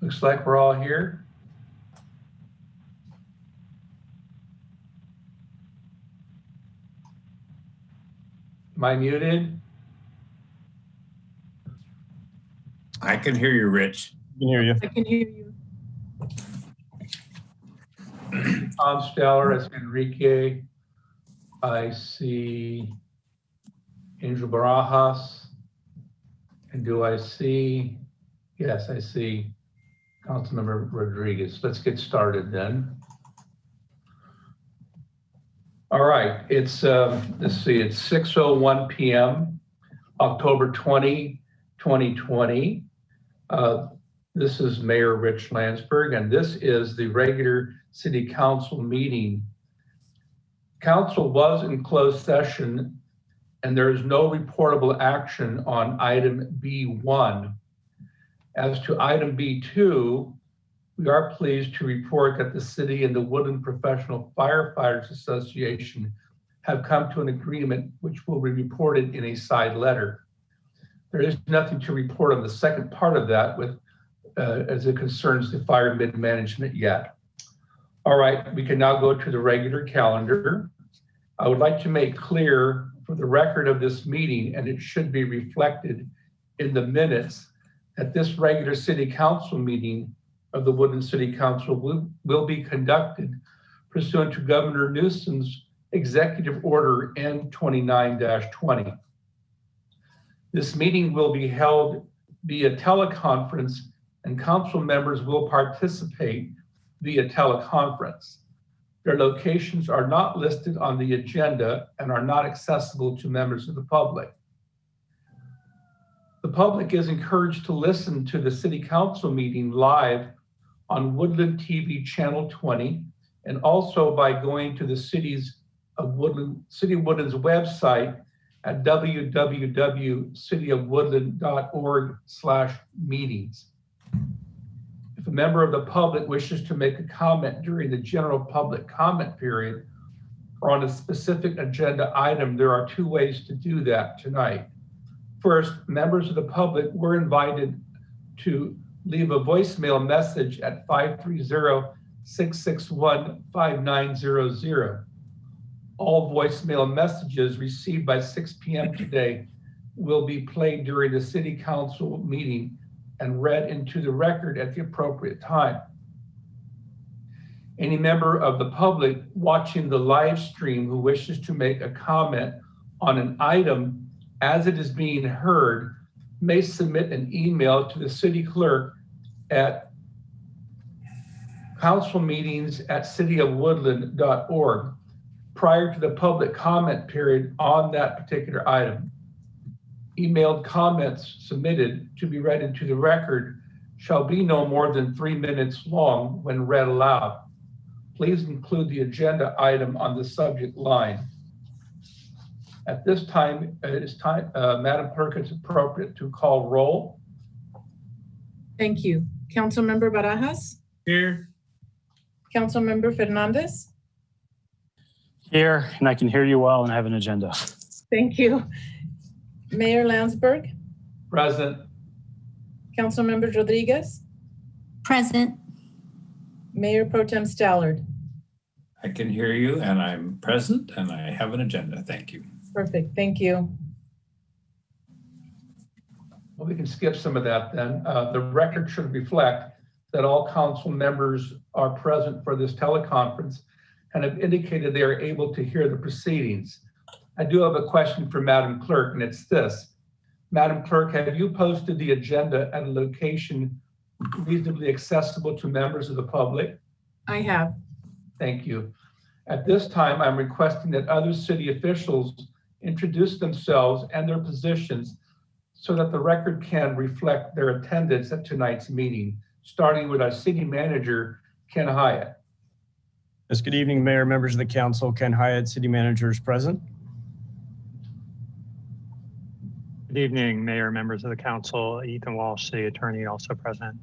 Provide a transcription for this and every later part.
Looks like we're all here. Am I muted? I can hear you, Rich. I can hear you. I can hear you. Tom Steller, I see Enrique. I see Angel Barajas. And do I see, yes, I see Councilmember Rodriguez. Let's get started then. All right, it's, let's see, it's 6:01 p.m., October 20, 2020. This is Mayor Rich Landsberg, and this is the regular City Council meeting. Council was in closed session, and there is no reportable action on item B1. As to item B2, we are pleased to report that the city and the Woodland Professional Firefighters Association have come to an agreement which will be reported in a side letter. There is nothing to report on the second part of that with as it concerns the fire mid-management yet. All right, we can now go to the regular calendar. I would like to make clear for the record of this meeting, and it should be reflected in the minutes, that this regular City Council meeting of the Woodland City Council will be conducted pursuant to Governor Newsom's Executive Order N29-20. This meeting will be held via teleconference, and council members will participate via teleconference. Their locations are not listed on the agenda and are not accessible to members of the public. The public is encouraged to listen to the City Council meeting live on Woodland TV Channel 20, and also by going to the City of Woodland's website at www.cityofwoodland.org/meetings. If a member of the public wishes to make a comment during the general public comment period or on a specific agenda item, there are two ways to do that tonight. First, members of the public were invited to leave a voicemail message at 530-661-5900. All voicemail messages received by 6 p.m. today will be played during the City Council meeting and read into the record at the appropriate time. Any member of the public watching the live stream who wishes to make a comment on an item as it is being heard may submit an email to the city clerk at councilmeetings@cityofwoodland.org prior to the public comment period on that particular item. Emailed comments submitted to be read into the record shall be no more than 3 minutes long when read aloud. Please include the agenda item on the subject line. At this time, Madam Clerk, it's appropriate to call roll. Thank you. Councilmember Barajas? Here. Councilmember Fernandez? Here, and I can hear you well, and I have an agenda. Thank you. Mayor Landsberg? Present. Councilmember Rodriguez? Present. Mayor Pro Tem Stallard? I can hear you, and I'm present, and I have an agenda. Thank you. Perfect. Thank you. Well, we can skip some of that then. The record should reflect that all council members are present for this teleconference and have indicated they are able to hear the proceedings. I do have a question for Madam Clerk, and it's this. Madam Clerk, have you posted the agenda at a location reasonably accessible to members of the public? I have. Thank you. At this time, I'm requesting that other city officials introduce themselves and their positions so that the record can reflect their attendance at tonight's meeting, starting with our city manager, Ken Hyatt. Yes, good evening, Mayor, members of the council. Ken Hyatt, city manager, is present. Good evening, Mayor, members of the council. Ethan Walsh, city attorney, also present.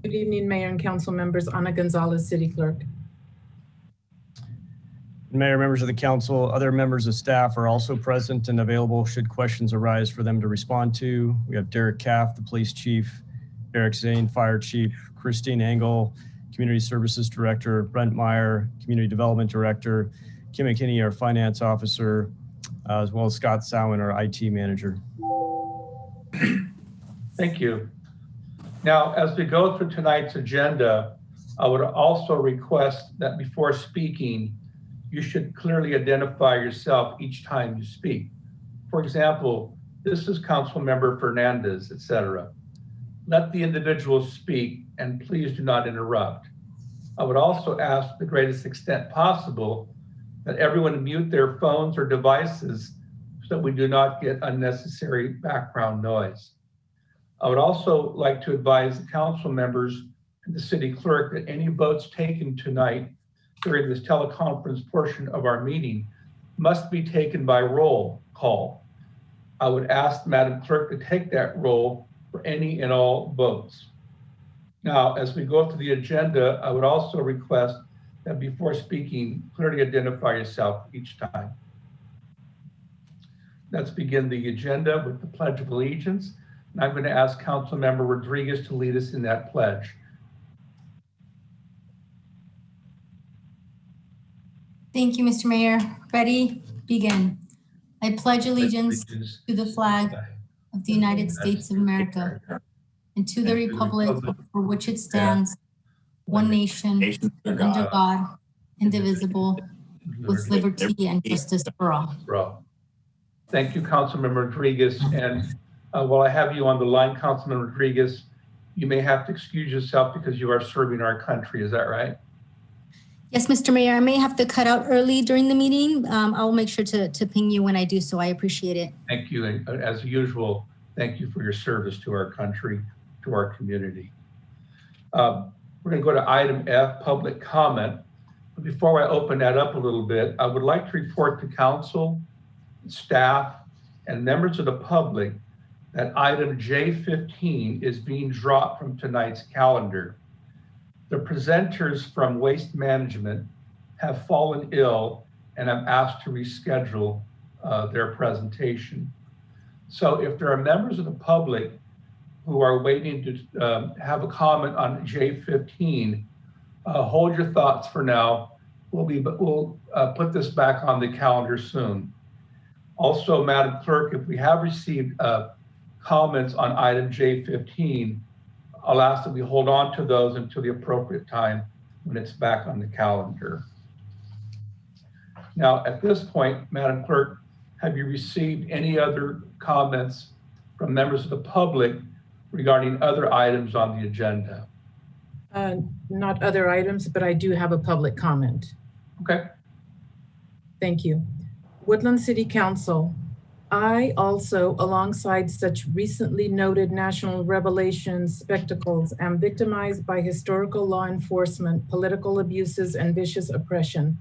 Good evening, Mayor and council members. Ana Gonzalez, city clerk. Mayor, members of the council, other members of staff are also present and available should questions arise for them to respond to. We have Derek Caff, the police chief, Eric Zane, Fire Chief, Christine Engel, Community Services Director, Brent Meyer, Community Development Director, Kim McKinney, our Finance Officer, as well as Scott Sowen, our IT Manager. Thank you. Now, as we go through tonight's agenda, I would also request that before speaking, you should clearly identify yourself each time you speak. For example, this is Councilmember Fernandez, etc. Let the individual speak and please do not interrupt. I would also ask to the greatest extent possible that everyone mute their phones or devices so that we do not get unnecessary background noise. I would also like to advise the council members and the city clerk that any votes taken tonight during this teleconference portion of our meeting must be taken by roll call. I would ask Madam Clerk to take that roll for any and all votes. Now, as we go through the agenda, I would also request that before speaking, clearly identify yourself each time. Let's begin the agenda with the Pledge of Allegiance. And I'm going to ask Councilmember Rodriguez to lead us in that pledge. Thank you, Mr. Mayor. Ready? Begin. I pledge allegiance to the flag of the United States of America and to the republic for which it stands, one nation, under God, indivisible, with liberty and justice for all. Thank you, Councilmember Rodriguez. And while I have you on the line, Councilman Rodriguez, you may have to excuse yourself because you are serving our country. Is that right? Yes, Mr. Mayor, I may have to cut out early during the meeting. I will make sure to ping you when I do so. I appreciate it. Thank you. And as usual, thank you for your service to our country, to our community. We're going to go to item F, public comment. But before I open that up a little bit, I would like to report to council, staff, and members of the public that item J15 is being dropped from tonight's calendar. The presenters from Waste Management have fallen ill and have asked to reschedule their presentation. So if there are members of the public who are waiting to have a comment on J15, hold your thoughts for now. We'll put this back on the calendar soon. Also, Madam Clerk, if we have received comments on item J15, I'll ask that we hold on to those until the appropriate time when it's back on the calendar. Now, at this point, Madam Clerk, have you received any other comments from members of the public regarding other items on the agenda? Not other items, but I do have a public comment. Okay. Thank you. Woodland City Council. I also, alongside such recently noted national revelations, spectacles, am victimized by historical law enforcement, political abuses, and vicious oppression.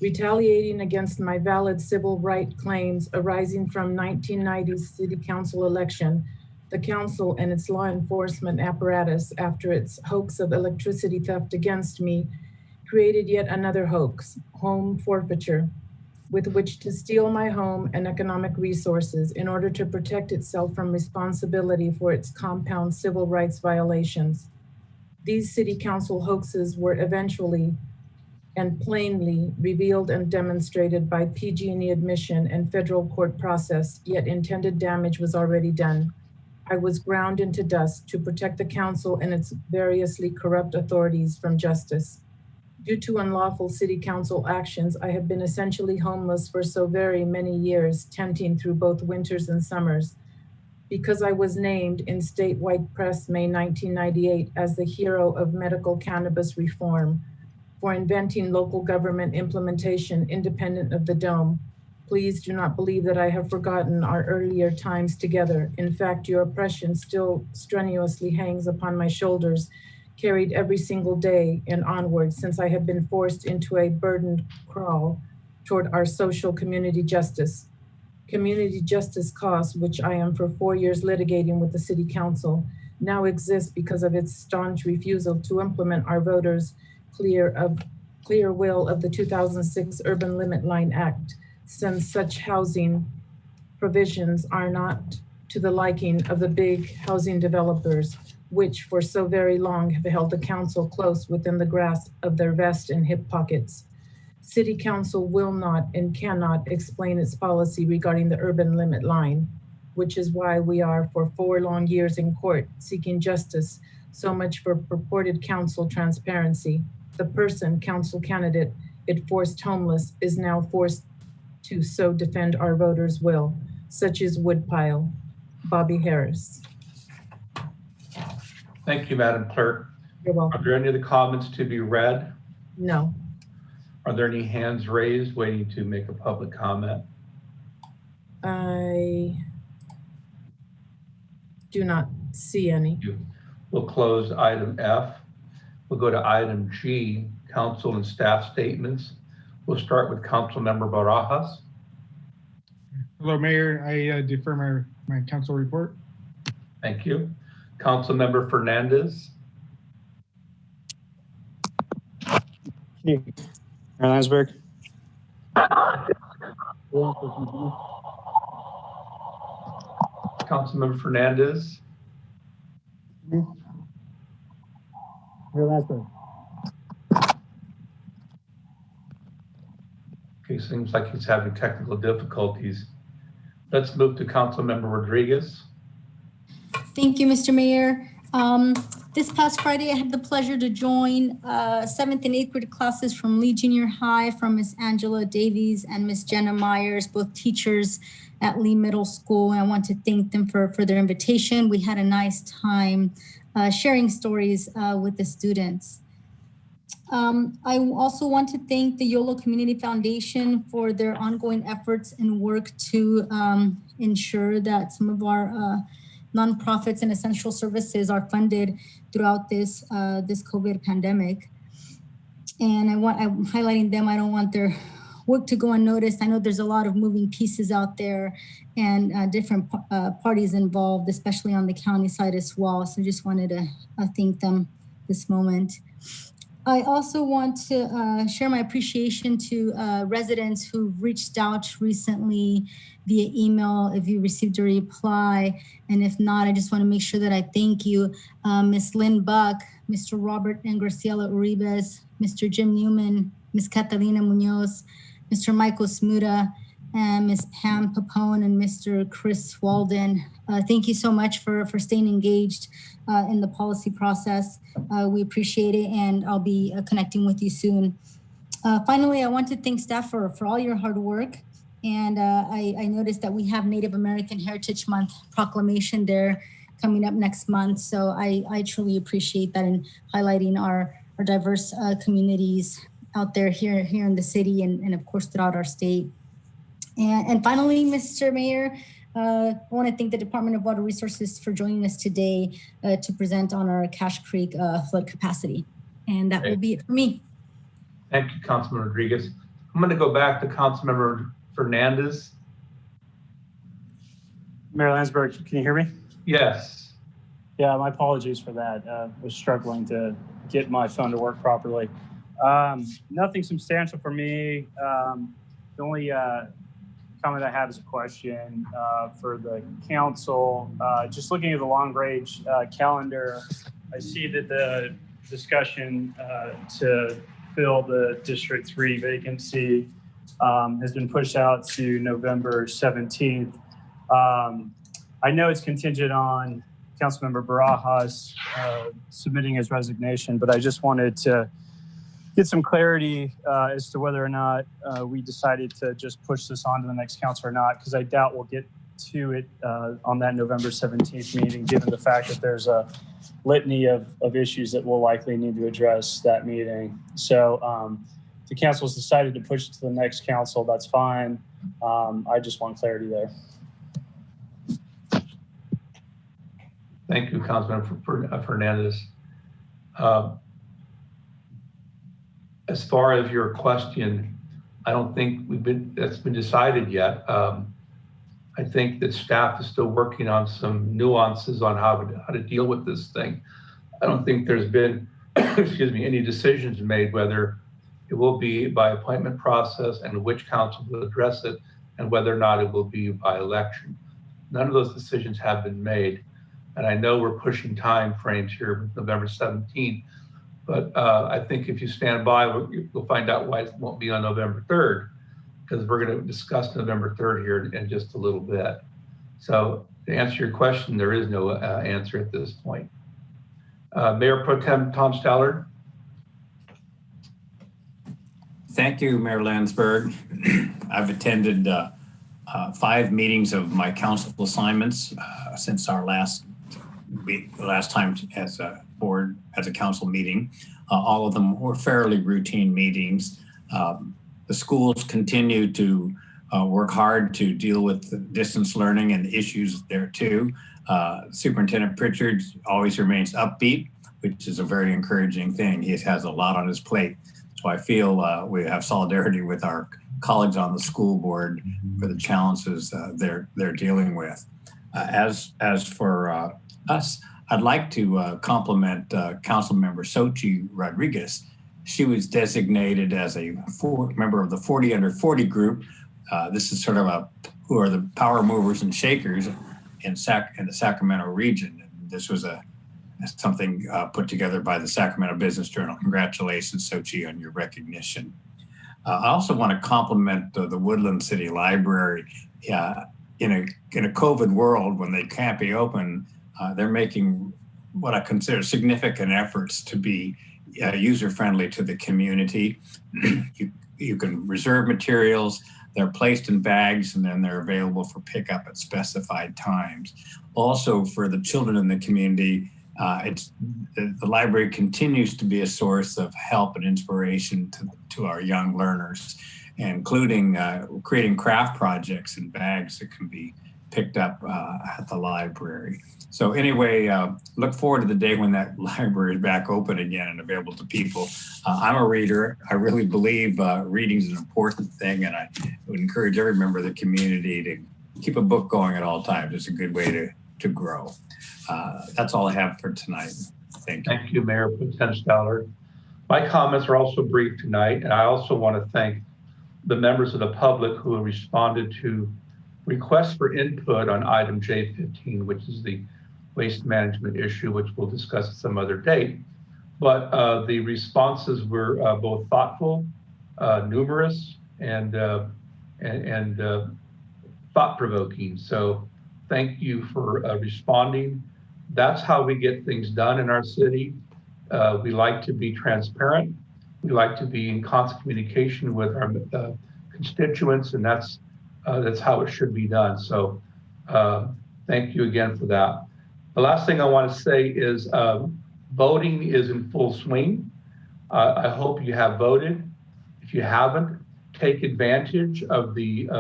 Retaliating against my valid civil right claims arising from 1990's City Council election, the council and its law enforcement apparatus, after its hoax of electricity theft against me, created yet another hoax, home forfeiture, with which to steal my home and economic resources in order to protect itself from responsibility for its compound civil rights violations. These city council hoaxes were eventually and plainly revealed and demonstrated by PG&E admission and federal court process, yet intended damage was already done. I was ground into dust to protect the council and its variously corrupt authorities from justice. Due to unlawful city council actions, I have been essentially homeless for so very many years, tenting through both winters and summers. Because I was named in statewide press May 1998 as the hero of medical cannabis reform for inventing local government implementation independent of the dome, please do not believe that I have forgotten our earlier times together. In fact, your oppression still strenuously hangs upon my shoulders, carried every single day and onward since I have been forced into a burdened crawl toward our social community justice. Community justice costs, which I am for 4 years litigating with the City Council, now exist because of its staunch refusal to implement our voters' clear will of the 2006 Urban Limit Line Act, since such housing provisions are not to the liking of the big housing developers. which for so very long have held the council close within the grasp of their vest and hip pockets. City Council will not and cannot explain its policy regarding the urban limit line, which is why we are for 4 long years in court seeking justice. So much for purported council transparency. The person, council candidate, it forced homeless is now forced to so defend our voters' will, such as Woodpile. Bobby Harris. Thank you, Madam Clerk. You're welcome. Are there any other comments to be read? No. Are there any hands raised waiting to make a public comment? I do not see any. We'll close item F. We'll go to item G, council and staff statements. We'll start with Council Member Barajas. Hello, Mayor. I defer my council report. Thank you. Council Member Fernandez. Mayor Landsberg. Council Member Fernandez. Mayor Landsberg. Okay, seems like he's having technical difficulties. Let's move to Council Member Rodriguez. Thank you, Mr. Mayor. This past Friday, I had the pleasure to join 7th and 8th grade classes from Lee Junior High from Miss Angela Davies and Miss Jenna Myers, both teachers at Lee Middle School. And I want to thank them for their invitation. We had a nice time sharing stories with the students. I also want to thank the YOLO Community Foundation for their ongoing efforts and work to ensure that some of our nonprofits and essential services are funded throughout this COVID pandemic. And I'm highlighting them. I don't want their work to go unnoticed. I know there's a lot of moving pieces out there and different parties involved, especially on the county side as well. So just wanted to thank them this moment. I also want to share my appreciation to residents who've reached out recently via email if you received a reply. And if not, I just want to make sure that I thank you. Ms. Lynn Buck, Mr. Robert and Graciela Uribes, Mr. Jim Newman, Ms. Catalina Munoz, Mr. Michael Smuda, and Ms. Pam Papone and Mr. Chris Walden. Thank you so much for staying engaged in the policy process. We appreciate it, and I'll be connecting with you soon. Finally, I want to thank staff for all your hard work. And I noticed that we have Native American Heritage Month proclamation there coming up next month. So I truly appreciate that in highlighting our diverse communities out there here in the city and of course throughout our state. And finally, Mr. Mayor, I want to thank the Department of Water Resources for joining us today to present on our Cache Creek flood capacity. And that will be it for me. Thank you, Councilman Rodriguez. I'm going to go back to Councilmember Fernandez. Mayor Landsberg, can you hear me? Yes. Yeah, my apologies for that. I was struggling to get my phone to work properly. Nothing substantial for me. The only comment I have is a question for the council. Just looking at the long range calendar, I see that the discussion to fill the District 3 vacancy has been pushed out to November 17th. I know it's contingent on Councilmember Barajas submitting his resignation, but I just wanted to get some clarity as to whether or not we decided to just push this on to the next council or not, because I doubt we'll get to it on that November 17th meeting, given the fact that there's a litany of issues that we'll likely need to address that meeting. So if the council's decided to push it to the next council, that's fine. I just want clarity there. Thank you, Councilmember Fernandez. As far as your question, I don't think that's been decided yet. I think that staff is still working on some nuances on how to deal with this thing. I don't think there's been, excuse me, any decisions made whether it will be by appointment process and which council will address it, and whether or not it will be by election. None of those decisions have been made. And I know we're pushing time frames here with November 17th, but I think if you stand by, you'll find out why it won't be on November 3rd, because we're going to discuss November 3rd here in just a little bit. So to answer your question, there is no answer at this point. Mayor Pro Tem Tom Stallard. Thank you, Mayor Landsberg. I've attended 5 meetings of my council assignments since our last time as a board, as a council meeting. All of them were fairly routine meetings. The schools continue to work hard to deal with distance learning and the issues there too. Superintendent Pritchard always remains upbeat, which is a very encouraging thing. He has a lot on his plate. So I feel we have solidarity with our colleagues on the school board for the challenges they're dealing with. As for us, I'd like to compliment Councilmember Xochitl Rodriguez. She was designated as a member of the 40 under 40 group. This is sort of who are the power movers and shakers in the Sacramento region. And this was something put together by the Sacramento Business Journal. Congratulations, Xochitl, on your recognition. I also want to compliment the Woodland City Library. In a COVID world, when they can't be open, they're making what I consider significant efforts to be user-friendly to the community. You can reserve materials, they're placed in bags, and then they're available for pickup at specified times. Also, for the children in the community, the library continues to be a source of help and inspiration to our young learners, including creating craft projects in bags that can be picked up at the library. So anyway, look forward to the day when that library is back open again and available to people. I'm a reader. I really believe reading is an important thing, and I would encourage every member of the community to keep a book going at all times. It's a good way to grow. That's all I have for tonight. Thank you. Thank you, Mayor Pro Tem Stallard. My comments are also brief tonight, and I also want to thank the members of the public who have responded to requests for input on item J15, which is the waste management issue, which we'll discuss at some other date. But the responses were both thoughtful, numerous, and thought-provoking. So thank you for responding. That's how we get things done in our city. We like to be transparent. We like to be in constant communication with our constituents, and that's how it should be done. So thank you again for that. The last thing I want to say is voting is in full swing. I hope you have voted. If you haven't, take advantage of the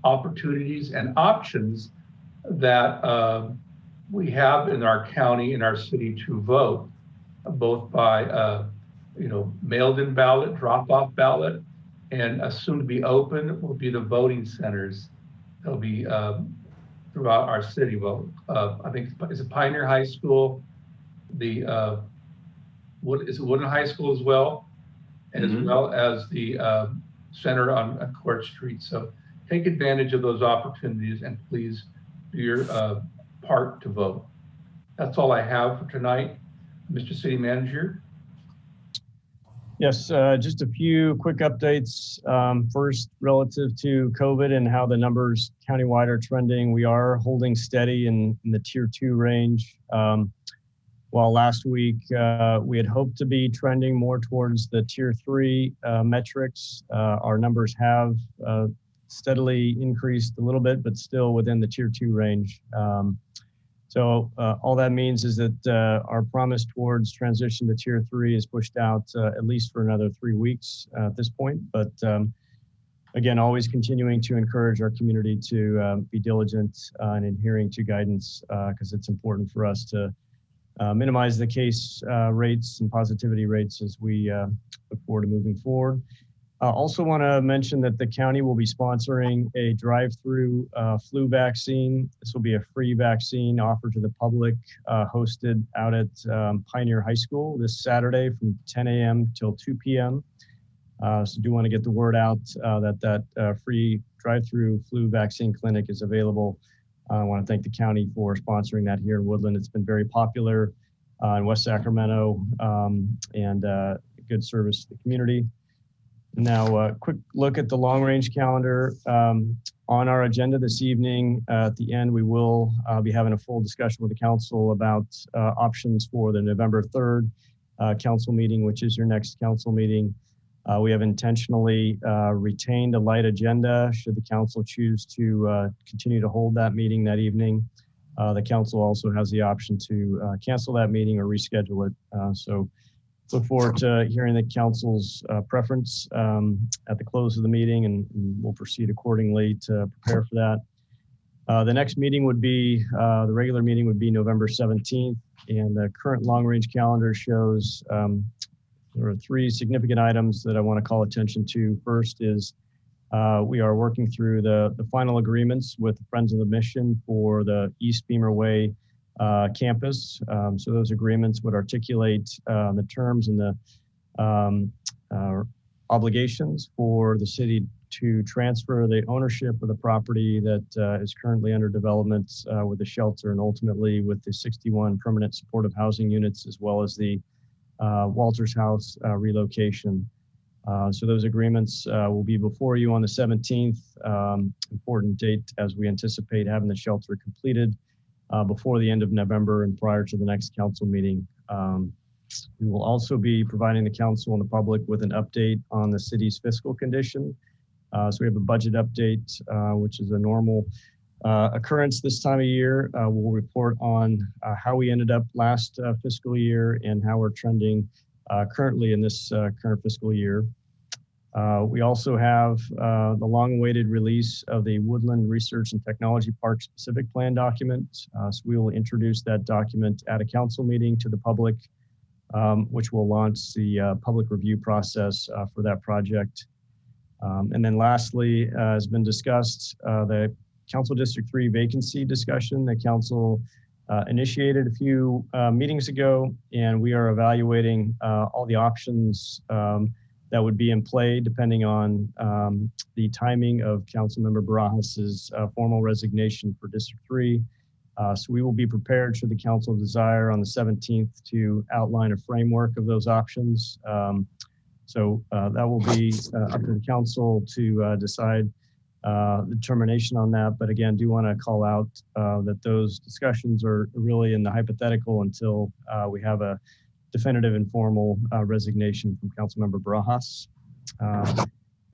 opportunities and options that we have in our county, in our city to vote, both by mailed-in ballot, drop-off ballot, and soon to be open will be the voting centers. They'll be throughout our city. Well, I think it's a Pioneer High School, the Woodland High School as well, and as well as the center on Court Street. So take advantage of those opportunities and please do your part to vote. That's all I have for tonight. Mr. City Manager. Yes, just a few quick updates. First, relative to COVID and how the numbers countywide are trending, we are holding steady in the tier 2 range. While last week we had hoped to be trending more towards the tier 3 metrics, our numbers have steadily increased a little bit, but still within the tier 2 range. So all that means is that our promise towards transition to tier 3 is pushed out at least for another 3 weeks at this point. But again, always continuing to encourage our community to be diligent in adhering to guidance because it's important for us to minimize the case rates and positivity rates as we look forward to moving forward. Also want to mention that the county will be sponsoring a drive-through flu vaccine. This will be a free vaccine offered to the public, hosted out at Pioneer High School this Saturday from 10 a.m. till 2 p.m. So do want to get the word out that free drive-through flu vaccine clinic is available I want to thank the county for sponsoring that here in Woodland. It's been very popular in West Sacramento and good service to the community. Now, a quick look at the long-range calendar. On our agenda this evening, at the end, we will be having a full discussion with the council about options for the November 3rd council meeting, which is your next council meeting. We have intentionally retained a light agenda should the council choose to continue to hold that meeting that evening. The council also has the option to cancel that meeting or reschedule it. So look forward to hearing the council's preference at the close of the meeting, and we'll proceed accordingly to prepare for that. The next meeting would be, the regular meeting would be November 17th, and the current long-range calendar shows there are 3 significant items that I want to call attention to. First is we are working through the final agreements with the Friends of the Mission for the East Beamer Way campus. So those agreements would articulate the terms and the obligations for the city to transfer the ownership of the property that is currently under development with the shelter, and ultimately with the 61 permanent supportive housing units, as well as the Walters House relocation. So those agreements will be before you on the 17th, important date as we anticipate having the shelter completed before the end of November and prior to the next council meeting. We will also be providing the council and the public with an update on the city's fiscal condition. So we have a budget update, which is a normal occurrence this time of year. We'll report on how we ended up last fiscal year and how we're trending currently in this current fiscal year. We also have the long-awaited release of the Woodland Research and Technology Park Specific Plan document. So we will introduce that document at a council meeting to the public, which will launch the public review process for that project. And then lastly, has been discussed, the Council District 3 vacancy discussion. The council initiated a few meetings ago, and we are evaluating all the options that would be in play depending on the timing of Councilmember Barajas's formal resignation for District 3. So we will be prepared should the council desire on the 17th to outline a framework of those options. So that will be up to the council to decide the determination on that. But again, do want to call out that those discussions are really in the hypothetical until we have a definitive and formal resignation from Councilmember Barajas.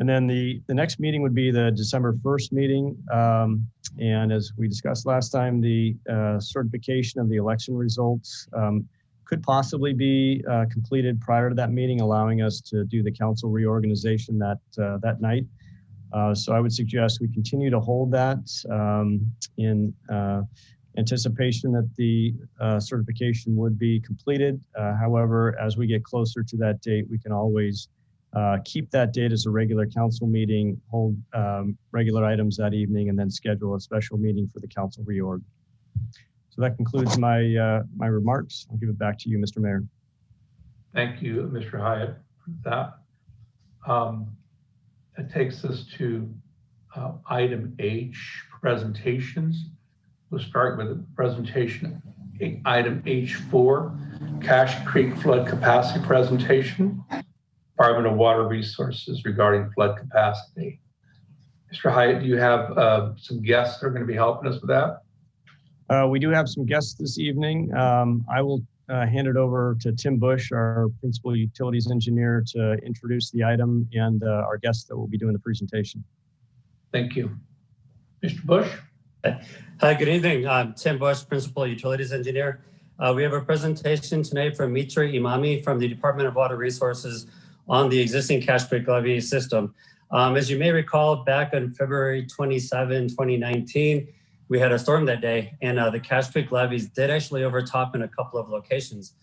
And then the next meeting would be the December 1st meeting. And as we discussed last time, the certification of the election results could possibly be completed prior to that meeting, allowing us to do the council reorganization that night. So I would suggest we continue to hold that in anticipation that the certification would be completed. However, as we get closer to that date, we can always keep that date as a regular council meeting, hold regular items that evening, and then schedule a special meeting for the council reorg. So that concludes my my remarks. I'll give it back to you, Mr. Mayor. Thank you, Mr. Hyatt, for that. It takes us to item H, presentations. We'll start with the presentation, item H4, Cache Creek Flood Capacity Presentation, Department of Water Resources regarding flood capacity. Mr. Hyatt, do you have some guests that are going to be helping us with that? We do have some guests this evening. I will hand it over to Tim Bush, our Principal Utilities Engineer, to introduce the item and our guests that will be doing the presentation. Thank you. Mr. Bush? Hi, good evening. I'm Tim Bush, Principal Utilities Engineer. We have a presentation tonight from Mitra Imami from the Department of Water Resources on the existing Cache Creek Levee system. As you may recall, back on February 27, 2019, we had a storm that day, and the Cache Creek levees did actually overtop in a couple of locations.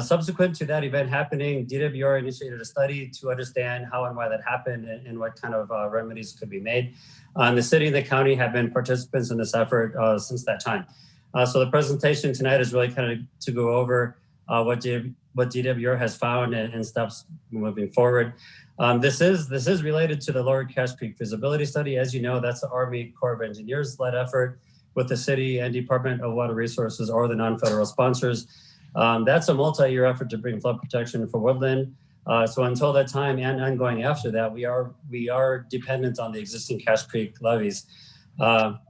Subsequent to that event happening, DWR initiated a study to understand how and why that happened and what kind of remedies could be made. The city and the county have been participants in this effort since that time. So the presentation tonight is really kind of to go over what DWR has found and steps moving forward. This is related to the Lower Cache Creek feasibility study. As you know, that's the Army Corps of Engineers led effort. with the city and Department of Water Resources or the non-federal sponsors. That's a multi-year effort to bring flood protection for Woodland. So until that time and ongoing after that, we are dependent on the existing Cache Creek levees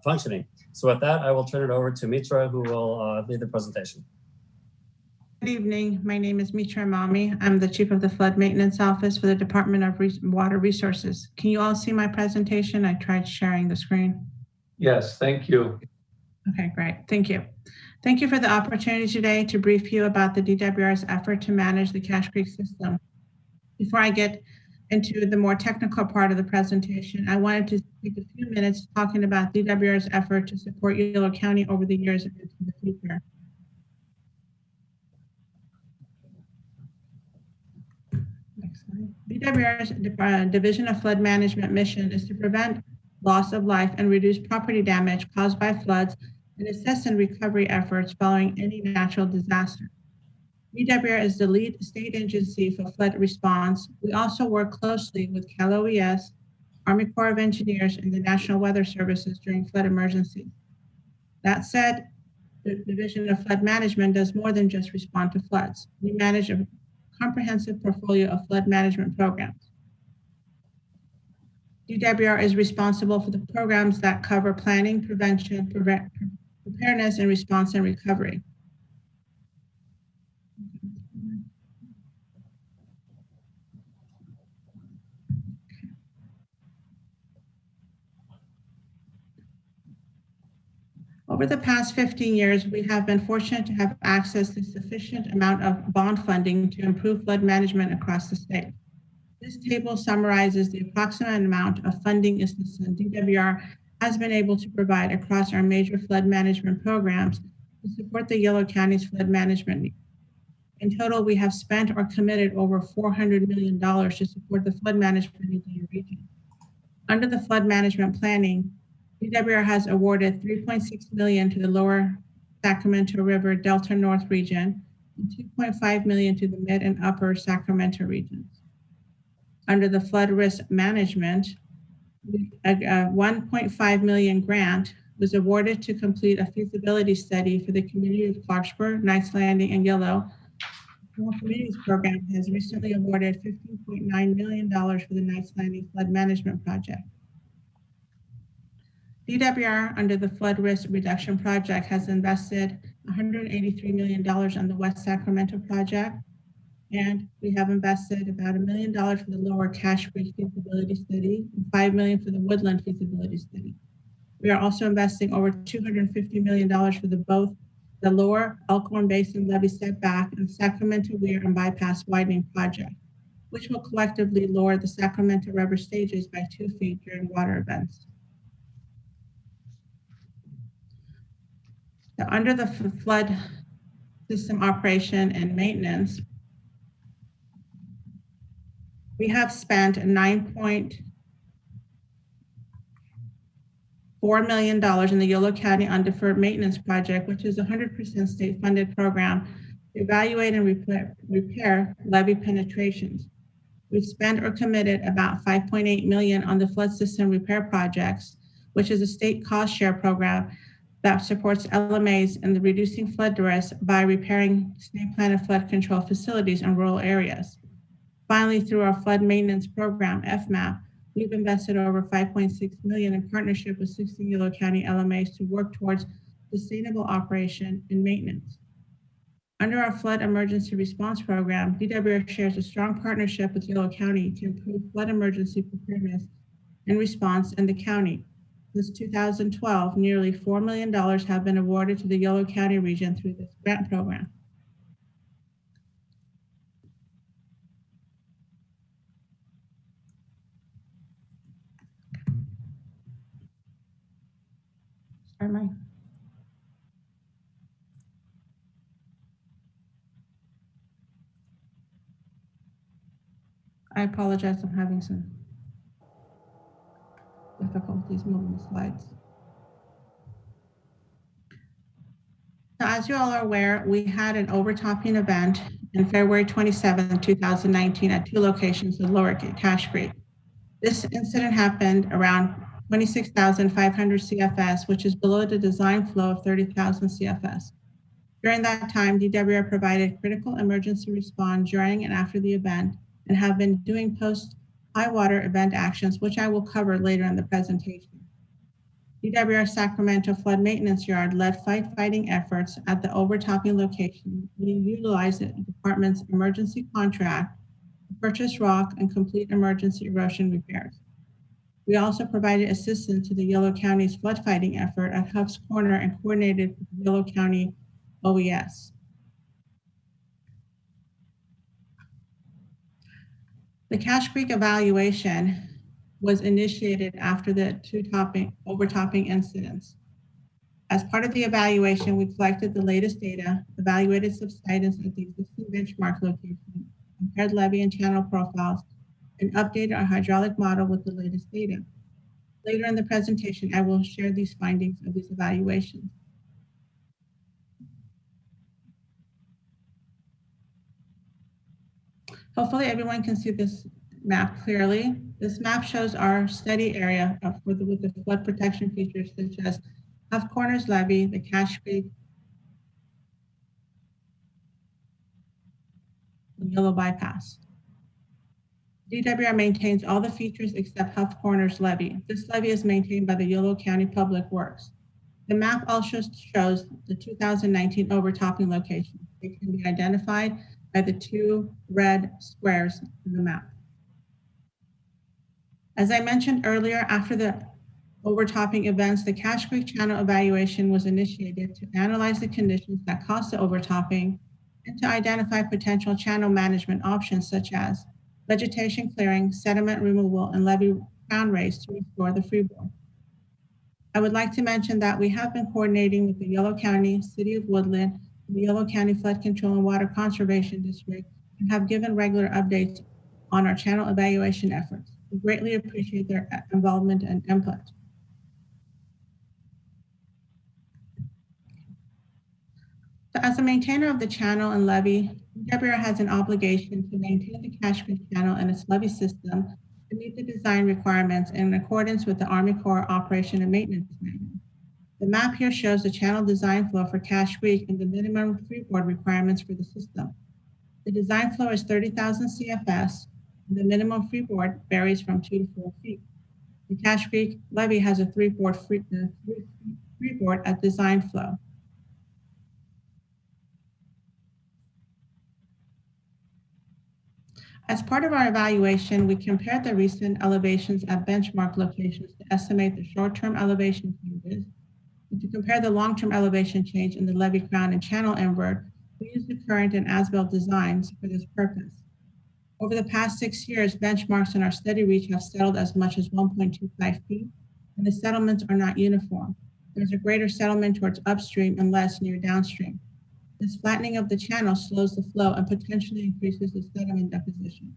functioning. So with that, I will turn it over to Mitra, who will lead the presentation. Good evening. My name is Mitra Imami. I'm the Chief of the Flood Maintenance Office for the Department of Water Resources. Can you all see my presentation? I tried sharing the screen. Yes, thank you. Okay, great. Thank you. Thank you for the opportunity today to brief you about the DWR's effort to manage the Cache Creek system. Before I get into the more technical part of the presentation, I wanted to take a few minutes talking about DWR's effort to support Yolo County over the years and into the future. DWR's Division of Flood Management mission is to prevent loss of life and reduce property damage caused by floods and assess and recovery efforts following any natural disaster. DWR is the lead state agency for flood response. We also work closely with Cal OES, Army Corps of Engineers, and the National Weather Services during flood emergencies. That said, the Division of Flood Management does more than just respond to floods. We manage a comprehensive portfolio of flood management programs. DWR is responsible for the programs that cover planning, prevention, preparedness, and response and recovery. Over the past 15 years, we have been fortunate to have access to sufficient amount of bond funding to improve flood management across the state. This table summarizes the approximate amount of funding assistance DWR has been able to provide across our major flood management programs to support the Yolo County's flood management needs. In total, we have spent or committed over $400 million to support the flood management needs in the region. Under the flood management planning, DWR has awarded $3.6 million to the lower Sacramento River Delta North region and $2.5 million to the mid and upper Sacramento regions. Under the flood risk management, a $1.5 million grant was awarded to complete a feasibility study for the community of Clarksburg, Knights Landing, and Yolo. The Rural Communities Program has recently awarded $15.9 million for the Knights Landing Flood Management Project. DWR, under the Flood Risk Reduction Project, has invested $183 million on the West Sacramento project, and we have invested about $1 million for the lower Cache Creek feasibility study and $5 million for the Woodland feasibility study. We are also investing over $250 million for both the lower Elkhorn Basin levee setback and Sacramento Weir and bypass widening project, which will collectively lower the Sacramento River stages by 2 feet during water events. So under the flood system operation and maintenance, we have spent $9.4 million in the Yolo County Undeferred Maintenance Project, which is a 100% state-funded program to evaluate and repair levee penetrations. We've spent or committed about $5.8 million on the flood system repair projects, which is a state cost share program that supports LMAs in the reducing flood risk by repairing state-planted flood control facilities in rural areas. Finally, through our flood maintenance program, FMAP, we've invested over $5.6 million in partnership with 60 Yolo County LMAs to work towards sustainable operation and maintenance. Under our flood emergency response program, DWR shares a strong partnership with Yolo County to improve flood emergency preparedness and response in the county. Since 2012, nearly $4 million have been awarded to the Yolo County region through this grant program. I apologize, I'm having some difficulties moving the slides. So as you all are aware, we had an overtopping event on February 27, 2019 at 2 locations in Lower Cache Creek. This incident happened around 26,500 CFS, which is below the design flow of 30,000 CFS. During that time, DWR provided critical emergency response during and after the event and have been doing post-high water event actions, which I will cover later in the presentation. DWR Sacramento Flood Maintenance Yard led fighting efforts at the overtopping location. We utilized the department's emergency contract to purchase rock and complete emergency erosion repairs. We also provided assistance to the Yolo County's flood fighting effort at Huff's Corner and coordinated with the Yolo County OES. The Cache Creek evaluation was initiated after the two overtopping incidents. As part of the evaluation, we collected the latest data, evaluated subsidence at the existing benchmark location, compared levee and channel profiles, and updated our hydraulic model with the latest data. Later in the presentation, I will share these findings of these evaluations. Hopefully everyone can see this map clearly. This map shows our study area with the flood protection features such as Huff Corners Levee, the Cache Creek, the Yolo Bypass. DWR maintains all the features except Huff Corners Levee. This levee is maintained by the Yolo County Public Works. The map also shows the 2019 overtopping location. It can be identified by the two red squares in the map. As I mentioned earlier, after the overtopping events, the Cache Creek channel evaluation was initiated to analyze the conditions that caused the overtopping and to identify potential channel management options such as vegetation clearing, sediment removal, and levee crown raise to restore the freeboard. I would like to mention that we have been coordinating with the Yolo County, City of Woodland, the Yolo County Flood Control and Water Conservation District, and have given regular updates on our channel evaluation efforts. We greatly appreciate their involvement and input. So as a maintainer of the channel and levee, DWR has an obligation to maintain the Cache Creek channel and its levee system to meet the design requirements in accordance with the Army Corps Operation and Maintenance Manual. The map here shows the channel design flow for Cache Creek and the minimum freeboard requirements for the system. The design flow is 30,000 CFS, and the minimum freeboard varies from 2 to 4 feet. The Cache Creek levee has a freeboard at design flow. As part of our evaluation, we compared the recent elevations at benchmark locations to estimate the short-term elevation changes. And to compare the long-term elevation change in the levee crown and channel invert, we used the current and as-built designs for this purpose. Over the past 6 years, benchmarks in our study reach have settled as much as 1.25 feet, and the settlements are not uniform. There's a greater settlement towards upstream and less near downstream. This flattening of the channel slows the flow and potentially increases the sediment deposition.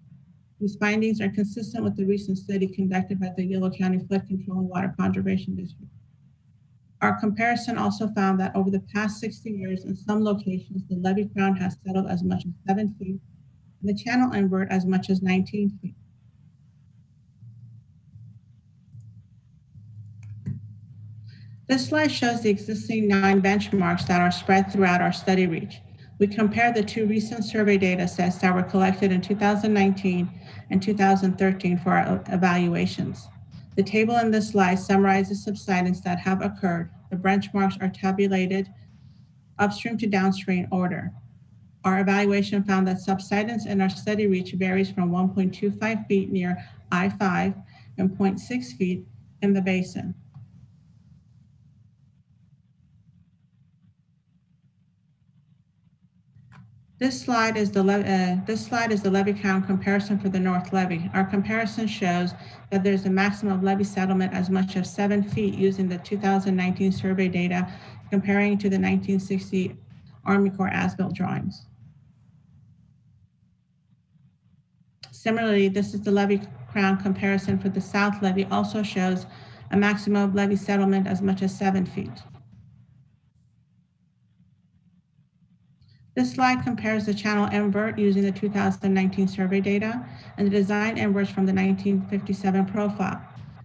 These findings are consistent with the recent study conducted by the Yolo County Flood Control and Water Conservation District. Our comparison also found that over the past 60 years, in some locations, the levee crown has settled as much as 7 feet, and the channel invert as much as 19 feet. This slide shows the existing 9 benchmarks that are spread throughout our study reach. We compared the 2 recent survey data sets that were collected in 2019 and 2013 for our evaluations. The table in this slide summarizes subsidence that have occurred. The benchmarks are tabulated upstream to downstream order. Our evaluation found that subsidence in our study reach varies from 1.25 feet near I-5 and 0.6 feet in the basin. This slide is the levee crown comparison for the North Levee. Our comparison shows that there's a maximum levee settlement as much as 7 feet using the 2019 survey data, comparing to the 1960 Army Corps as-built drawings. Similarly, this is the levee crown comparison for the South Levee, also shows a maximum levee settlement as much as 7 feet. This slide compares the channel invert using the 2019 survey data and the design inverts from the 1957 profile.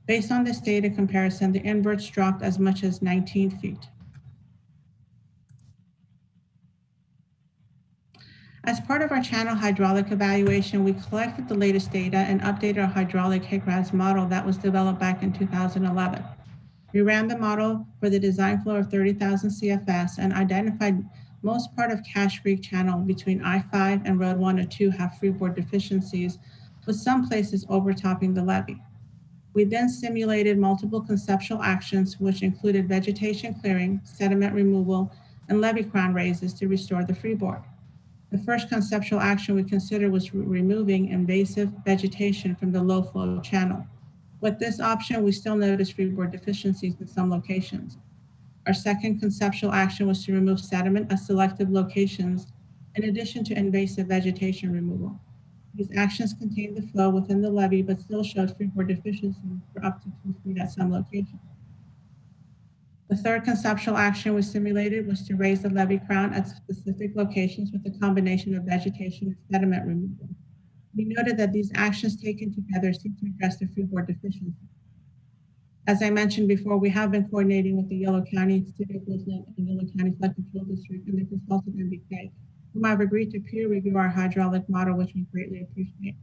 Based on this data comparison, the inverts dropped as much as 19 feet. As part of our channel hydraulic evaluation, we collected the latest data and updated our hydraulic HICRAS model that was developed back in 2011. We ran the model for the design flow of 30,000 CFS and identified most part of Cache Creek Channel between I-5 and Road 102 have freeboard deficiencies, with some places overtopping the levee. We then simulated multiple conceptual actions, which included vegetation clearing, sediment removal, and levee crown raises to restore the freeboard. The first conceptual action we considered was removing invasive vegetation from the low flow channel. With this option, we still noticed freeboard deficiencies in some locations. Our second conceptual action was to remove sediment at selective locations, in addition to invasive vegetation removal. These actions contained the flow within the levee, but still showed freeboard deficiencies for up to 2 feet at some locations. The third conceptual action we simulated was to raise the levee crown at specific locations with a combination of vegetation and sediment removal. We noted that these actions taken together seem to address the freeboard deficiency. As I mentioned before, we have been coordinating with the Yolo County, City of Woodland, and Yolo County Flood Control District and the consultant MBK, whom I've agreed to peer review our hydraulic model, which we greatly appreciate.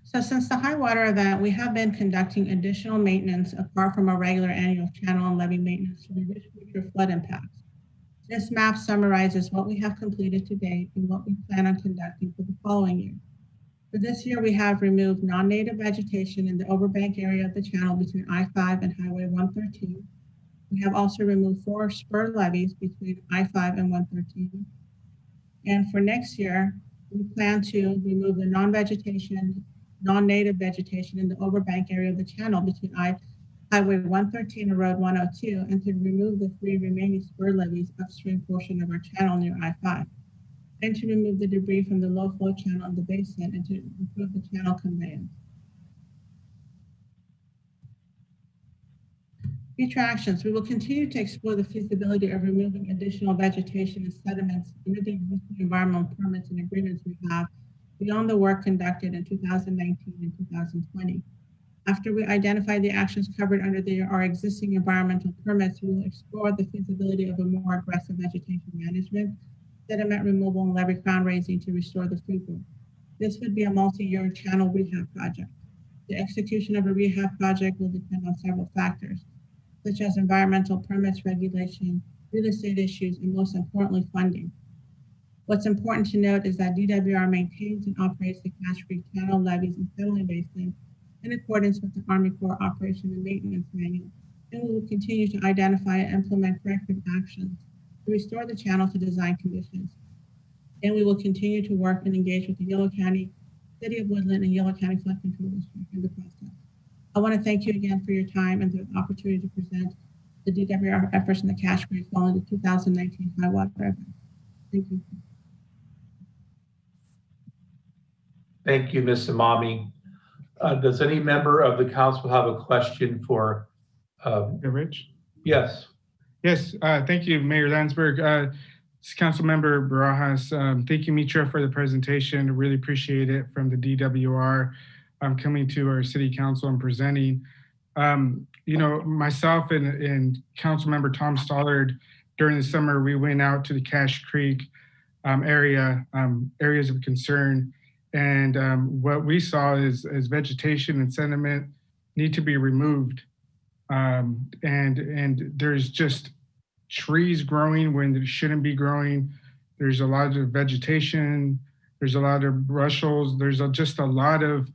So since the high water event, we have been conducting additional maintenance apart from our regular annual channel and levee maintenance to reduce future flood impacts. This map summarizes what we have completed to date and what we plan on conducting for the following year. For this year, we have removed non-native vegetation in the overbank area of the channel between I-5 and Highway 113. We have also removed 4 spur levees between I-5 and 113. And for next year, we plan to remove the non-native vegetation in the overbank area of the channel between Highway 113 and Road 102, and to remove the 3 remaining spur levees upstream portion of our channel near I-5, and to remove the debris from the low flow channel in the basin and to improve the channel conveyance. Future actions. We will continue to explore the feasibility of removing additional vegetation and sediments under the existing environmental permits and agreements we have beyond the work conducted in 2019 and 2020. After we identify the actions covered under our existing environmental permits, we will explore the feasibility of a more aggressive vegetation management, sediment removal, and levee crown raising to restore the freeboard. This would be a multi-year channel rehab project. The execution of a rehab project will depend on several factors, such as environmental permits, regulation, real estate issues, and most importantly, funding. What's important to note is that DWR maintains and operates the Cache Creek Channel, levees, and settling basin in accordance with the Army Corps Operation and Maintenance Manual, and we will continue to identify and implement corrective actions to restore the channel to design conditions. And we will continue to work and engage with the Yolo County, City of Woodland, and Yolo County Flood Control District in the process. I want to thank you again for your time and the opportunity to present the DWR efforts in the Cache Creek following the 2019 high water event. Thank you. Thank you, Ms. Imami. Does any member of the council have a question for Rich? Yes. Yes, thank you, Mayor Landsberg. Council Member Barajas, thank you, Mitra, for the presentation. I really appreciate it from the DWR. Coming to our city council and presenting. You know, myself and Council Member Tom Stollard, during the summer, we went out to the Cache Creek areas of concern. And what we saw is vegetation and sediment need to be removed. And there's just trees growing when they shouldn't be growing. There's a lot of vegetation. There's a lot of brushels. There's just a lot of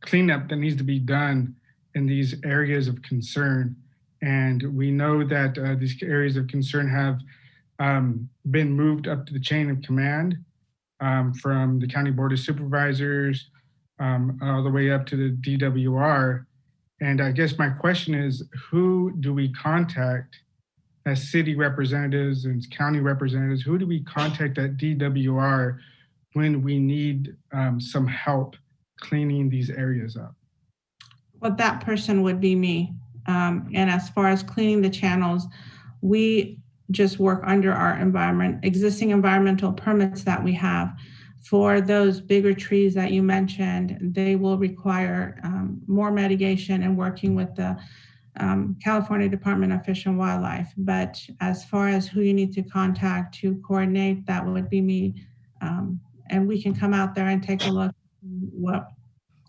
cleanup that needs to be done in these areas of concern. And we know that these areas of concern have been moved up to the chain of command from the County Board of Supervisors all the way up to the DWR. And I guess my question is, who do we contact as city representatives and county representatives? Who do we contact at DWR when we need some help cleaning these areas up? Well, that person would be me. And as far as cleaning the channels, we just work under our existing environmental permits that we have. For those bigger trees that you mentioned, they will require more mitigation and working with the California Department of Fish and Wildlife. But as far as who you need to contact to coordinate, that would be me. And we can come out there and take a look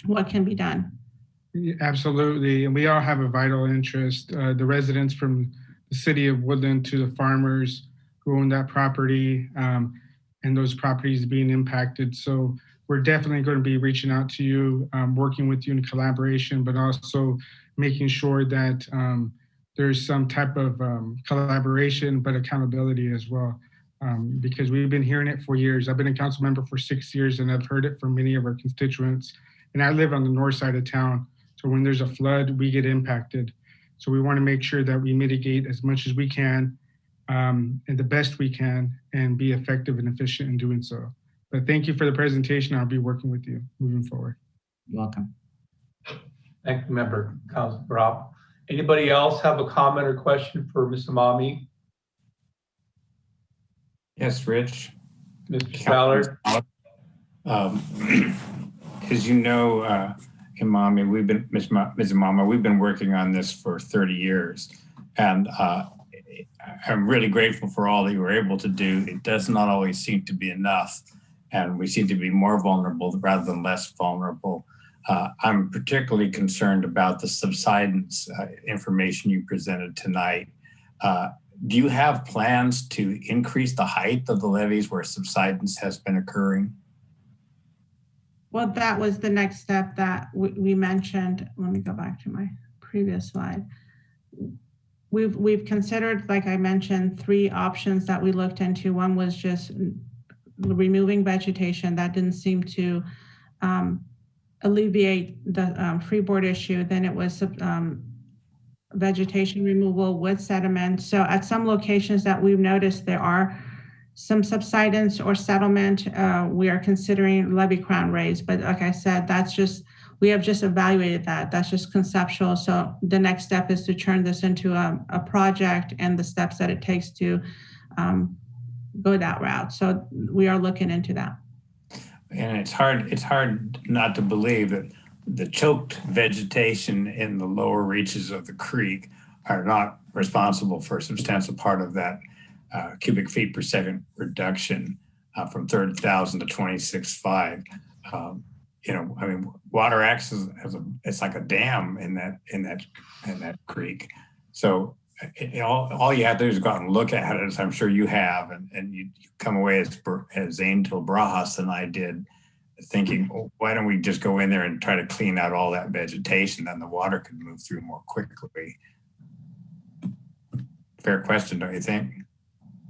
what can be done. Absolutely. And we all have a vital interest. The residents from the city of Woodland to the farmers who own that property and those properties being impacted. So we're definitely going to be reaching out to you, working with you in collaboration, but also making sure that there's some type of collaboration, but accountability as well. Because we've been hearing it for years. I've been a council member for 6 years and I've heard it from many of our constituents. And I live on the north side of town. So when there's a flood, we get impacted. So we want to make sure that we mitigate as much as we can and the best we can and be effective and efficient in doing so. But thank you for the presentation. I'll be working with you moving forward. You're welcome. Thank you, Member Council Rob. Anybody else have a comment or question for Ms. Imami? Yes, Rich. Mr. Stallard? As you know, Imami, Ms. Imama, we've been working on this for 30 years. And I'm really grateful for all that you were able to do. It does not always seem to be enough. And we seem to be more vulnerable rather than less vulnerable. I'm particularly concerned about the subsidence information you presented tonight. Do you have plans to increase the height of the levees where subsidence has been occurring? Well, that was the next step that we mentioned. Let me go back to my previous slide. We've considered, like I mentioned, 3 options that we looked into. One was just removing vegetation. That didn't seem to alleviate the freeboard issue. Then it was vegetation removal with sediment. So at some locations that we've noticed there are some subsidence or settlement, we are considering levee crown raise. But like I said, we have just evaluated that. That's just conceptual. So the next step is to turn this into a project and the steps that it takes to go that route. So we are looking into that. And it's hard not to believe that the choked vegetation in the lower reaches of the creek are not responsible for a substantial part of that cubic feet per second reduction from 30,000 to 26.5. I mean, water acts it's like a dam in that creek. So all you have to do is go out and look at it, as I'm sure you have, and you come away as Angel Brajas and I did, thinking, well, why don't we just go in there and try to clean out all that vegetation, then the water could move through more quickly. Fair question, don't you think?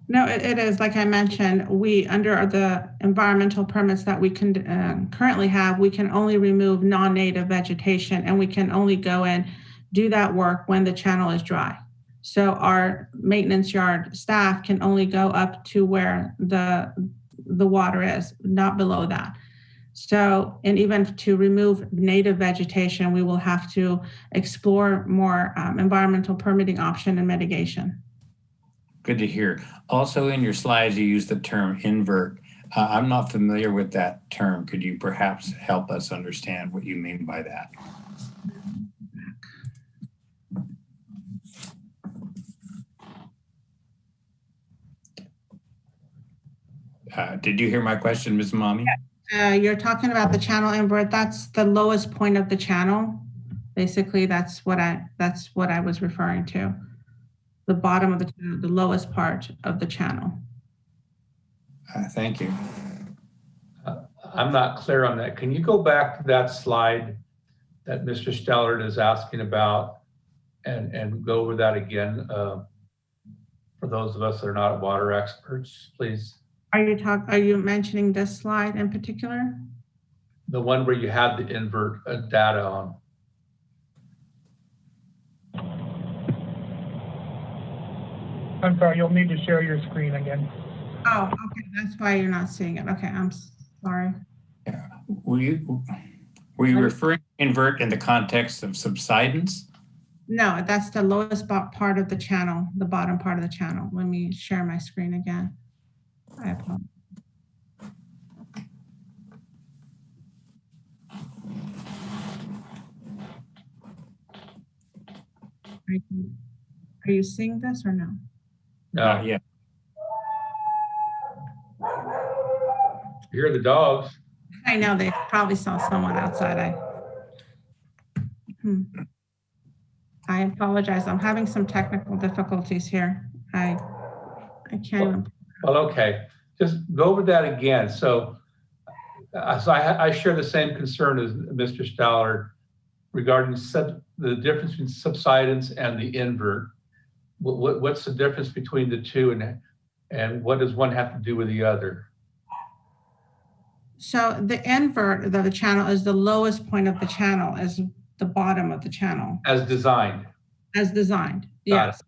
No, it is. Like I mentioned, under the environmental permits that we can currently have, we can only remove non-native vegetation, and we can only go and do that work when the channel is dry. So our maintenance yard staff can only go up to where the water is, not below that. So, and even to remove native vegetation, we will have to explore more environmental permitting option and mitigation. Good to hear. Also in your slides, you use the term invert. I'm not familiar with that term. Could you perhaps help us understand what you mean by that? Did you hear my question, Ms. Imami? You're talking about the channel invert. That's the lowest point of the channel. Basically, that's what I was referring to. The bottom of the channel, the lowest part of the channel. Thank you. I'm not clear on that. Can you go back to that slide that Mr. Stellard is asking about and go over that again for those of us that are not water experts, please? Are you mentioning this slide in particular? The one where you had the invert data on. I'm sorry, you'll need to share your screen again. Oh, okay, that's why you're not seeing it. Okay, I'm sorry. Yeah. Were you referring to invert in the context of subsidence? No, that's the lowest part of the channel, the bottom part of the channel. Let me share my screen again. I apologize. Are you seeing this or no? No. Yeah. You hear the dogs. I know they probably saw someone outside. I apologize. I'm having some technical difficulties here. I can't even. Well, okay. Just go over that again. So I share the same concern as Mr. Stallard regarding the difference between subsidence and the invert. What's the difference between the two, and what does one have to do with the other? So the invert of the channel is the lowest point of the channel, as the bottom of the channel. As designed. As designed, Got yes.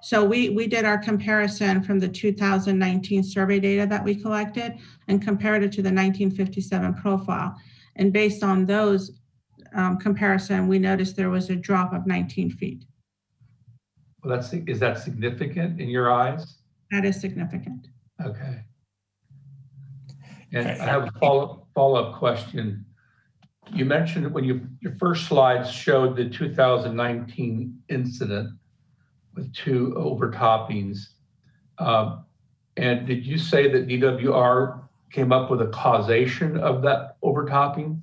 So we did our comparison from the 2019 survey data that we collected and compared it to the 1957 profile. And based on those comparison, we noticed there was a drop of 19 feet. Well, is that significant in your eyes? That is significant. Okay. And I have a follow-up question. You mentioned when your first slides showed the 2019 incident with 2 overtoppings. And did you say that DWR came up with a causation of that overtopping?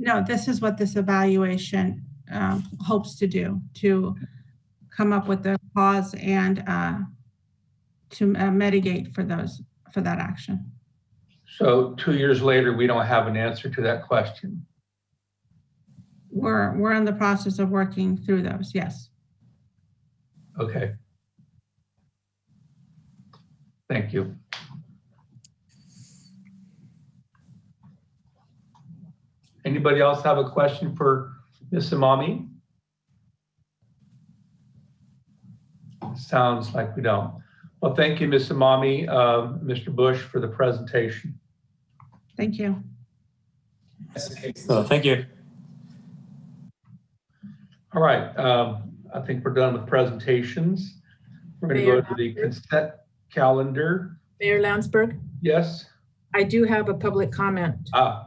No, this is what this evaluation hopes to do, to come up with the cause and to mitigate for that action. So 2 years later, we don't have an answer to that question. We're in the process of working through those, yes. Okay. Thank you. Anybody else have a question for Ms. Imami? Sounds like we don't. Well, thank you, Ms. Imami, Mr. Bush, for the presentation. Thank you. Thank you. All right, I think we're done with presentations. We're going to go to the consent calendar. Mayor Landsberg, Yes? I do have a public comment. I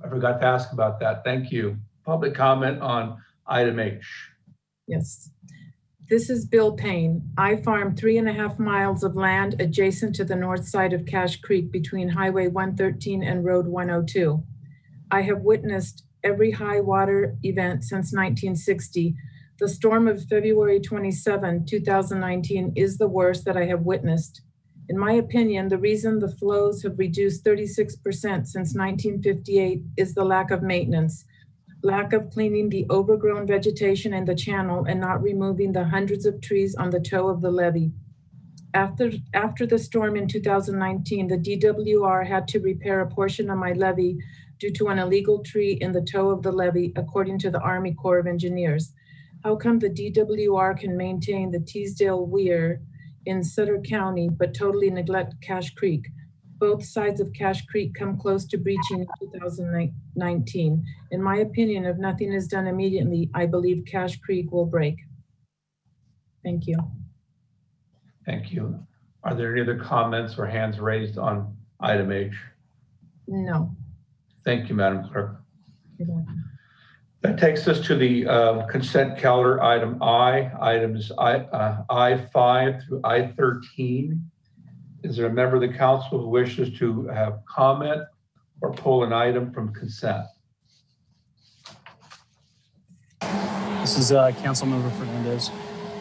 forgot to ask about that. Thank you. Public comment on item H. Yes. This is Bill Payne. I farm 3.5 miles of land adjacent to the north side of Cache Creek between Highway 113 and Road 102. I have witnessed every high water event since 1960. The storm of February 27, 2019 is the worst that I have witnessed. In my opinion, the reason the flows have reduced 36% since 1958 is the lack of maintenance, lack of cleaning the overgrown vegetation in the channel and not removing the hundreds of trees on the toe of the levee. After the storm in 2019, the DWR had to repair a portion of my levee due to an illegal tree in the toe of the levee, according to the Army Corps of Engineers. How come the DWR can maintain the Teasdale Weir in Sutter County, but totally neglect Cache Creek? Both sides of Cache Creek come close to breaching in 2019. In my opinion, if nothing is done immediately, I believe Cache Creek will break. Thank you. Thank you. Are there any other comments or hands raised on item H? No. Thank you, Madam Clerk. That takes us to the consent calendar, item I, items I5 through I13. Is there a member of the council who wishes to have comment or pull an item from consent? This is Councilmember Fernandez.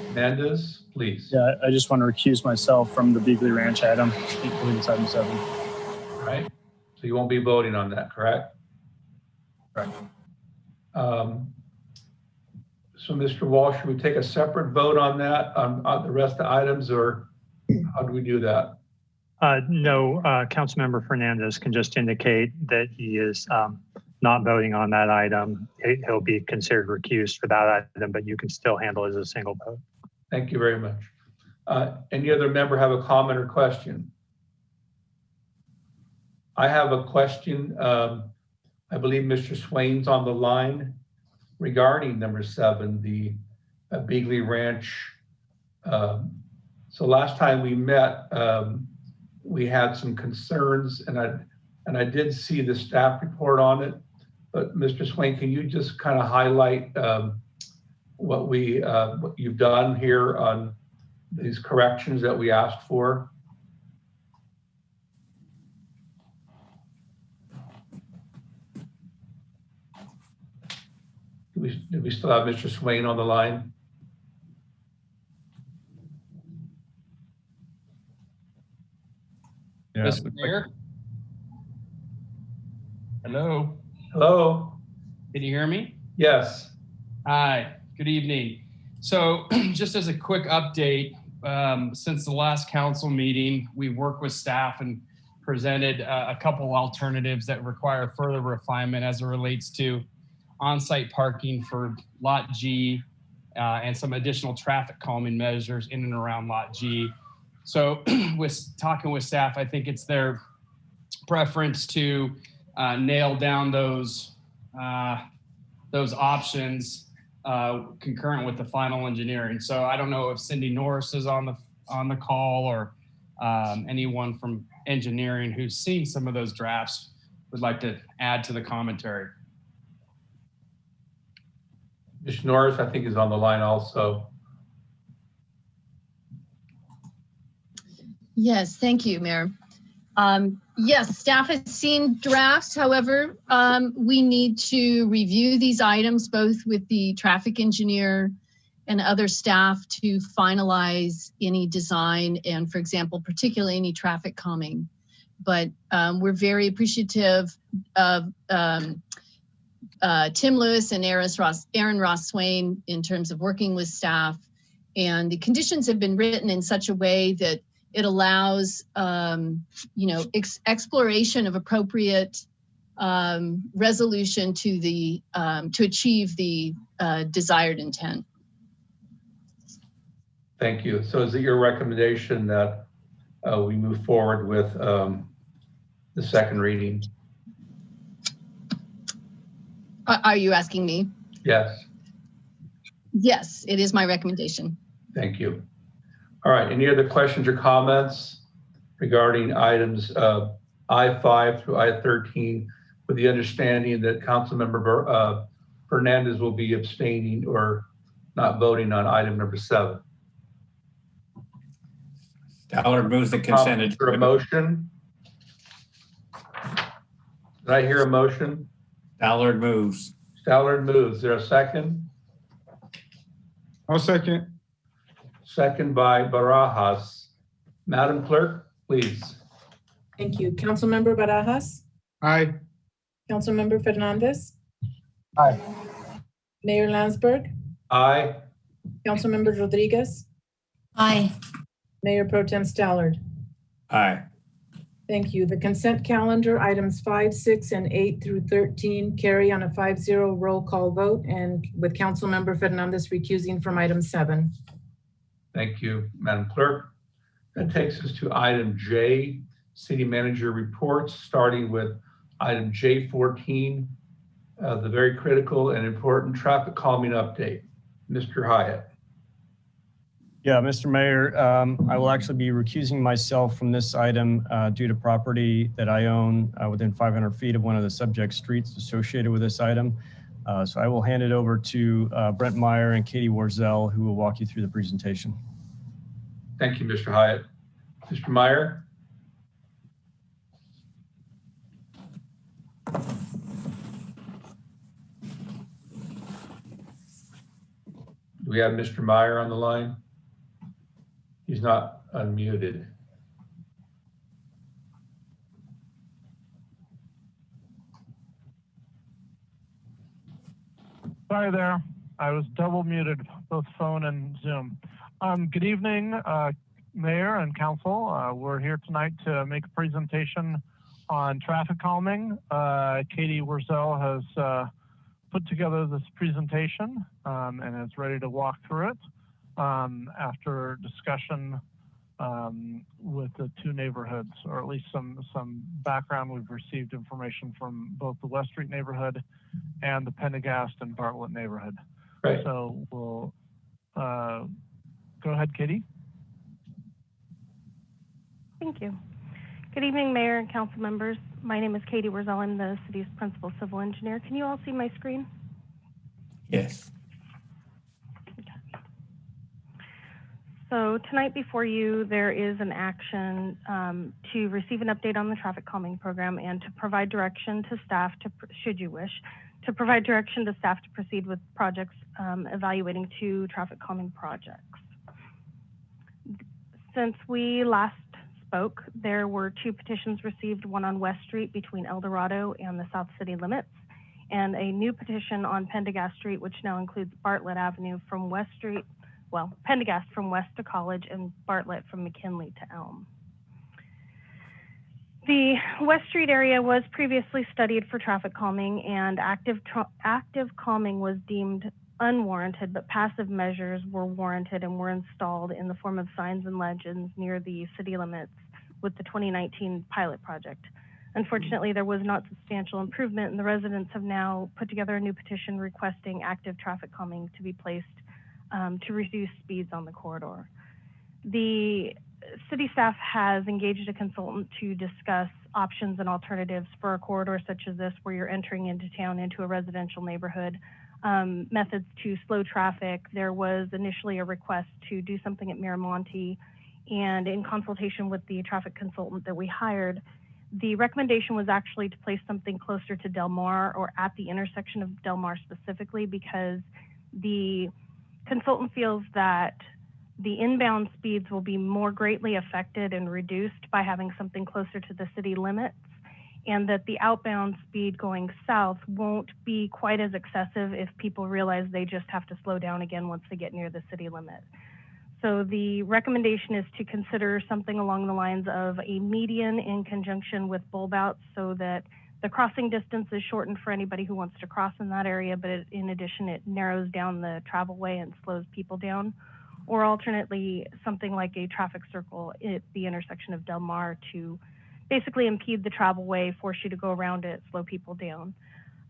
Fernandez, please. Yeah, I just want to recuse myself from the Beagley Ranch item. I believe it's item 7. All right. So you won't be voting on that, correct? Correct. So Mr. Walsh, should we take a separate vote on that, on the rest of the items, or how do we do that? No, Councilmember Fernandez can just indicate that he is not voting on that item. He'll be considered recused for that item, but you can still handle it as a single vote. Thank you very much. Any other member have a comment or question? I have a question. I believe Mr. Swain's on the line regarding number 7, the Beagley Ranch. So last time we met, we had some concerns, and I did see the staff report on it. But Mr. Swain, can you just kind of highlight what you've done here on these corrections that we asked for? Do we still have Mr. Swain on the line? Yeah. Mr. Mayor? Hello? Hello? Can you hear me? Yes. Hi, good evening. So just as a quick update, since the last council meeting, we worked with staff and presented a couple alternatives that require further refinement as it relates to on-site parking for Lot G and some additional traffic calming measures in and around Lot G. So with talking with staff, I think it's their preference to nail down those options concurrent with the final engineering. So I don't know if Cindy Norris is on the call or anyone from engineering who's seen some of those drafts would like to add to the commentary. Ms. Norris, I think, is on the line also. Yes, thank you, Mayor. Yes, staff has seen drafts. However, we need to review these items both with the traffic engineer and other staff to finalize any design and, for example, particularly any traffic calming. But we're very appreciative of Tim Lewis and Aaron Ross Swain in terms of working with staff. And the conditions have been written in such a way that it allows, exploration of appropriate resolution to achieve the desired intent. Thank you. So is it your recommendation that we move forward with the second reading? Are you asking me? Yes. Yes, it is my recommendation. Thank you. All right, any other questions or comments regarding items I-5 through I-13 with the understanding that Councilmember Fernandez will be abstaining or not voting on item number 7? Stallard moves the consent agenda. For a motion? Did I hear a motion? Stallard moves. Stallard moves. Is there a second? I'll second. Second by Barajas. Madam Clerk, please. Thank you. Councilmember Barajas? Aye. Councilmember Fernandez? Aye. Mayor Landsberg? Aye. Councilmember Rodriguez? Aye. Mayor Pro Tem Stallard? Aye. Thank you. The consent calendar, items 5, 6, and 8 through 13 carry on a 5-0 roll call vote, and with Councilmember Fernandez recusing from item 7. Thank you, Madam Clerk. That takes us to item J, City Manager Reports, starting with item J14, the very critical and important traffic calming update. Mr. Hyatt. Yeah, Mr. Mayor, I will actually be recusing myself from this item due to property that I own within 500 feet of one of the subject streets associated with this item. So I will hand it over to Brent Meyer and Katie Warzel, who will walk you through the presentation. Thank you, Mr. Hyatt. Mr. Meyer? Do we have Mr. Meyer on the line? He's not unmuted. Sorry there. I was double muted, both phone and Zoom. Good evening, Mayor and Council. We're here tonight to make a presentation on traffic calming. Katie Warzel has put together this presentation and is ready to walk through it after discussion with the two neighborhoods, or at least some background. We've received information from both the West Street neighborhood and the Pendergast and Bartlett neighborhood. Right. So we'll go ahead, Katie. Thank you. Good evening, Mayor and Council members. My name is Katie Warzel. I'm the city's principal civil engineer. Can you all see my screen? Yes. So tonight before you, there is an action to receive an update on the traffic calming program and to provide direction to staff, should you wish, to provide direction to staff to proceed with projects evaluating 2 traffic calming projects. Since we last spoke, there were 2 petitions received, one on West Street between El Dorado and the South City limits, and a new petition on Pendergast Street, which now includes Bartlett Avenue from West Street, well, Pendergast from West to College and Bartlett from McKinley to Elm. The West Street area was previously studied for traffic calming, and active calming was deemed unwarranted, but passive measures were warranted and were installed in the form of signs and legends near the city limits with the 2019 pilot project. Unfortunately, there was not substantial improvement, and the residents have now put together a new petition requesting active traffic calming to be placed to reduce speeds on the corridor. The city staff has engaged a consultant to discuss options and alternatives for a corridor such as this, where you're entering into town into a residential neighborhood, methods to slow traffic. There was initially a request to do something at Miramonte, and in consultation with the traffic consultant that we hired, the recommendation was actually to place something closer to Del Mar or at the intersection of Del Mar specifically, because the consultant feels that the inbound speeds will be more greatly affected and reduced by having something closer to the city limits, and that the outbound speed going south won't be quite as excessive if people realize they just have to slow down again once they get near the city limit. So the recommendation is to consider something along the lines of a median in conjunction with bulb outs, so that the crossing distance is shortened for anybody who wants to cross in that area, but in addition, it narrows down the travel way and slows people down. Or alternately, something like a traffic circle at the intersection of Del Mar to basically impede the travel way, force you to go around it, slow people down.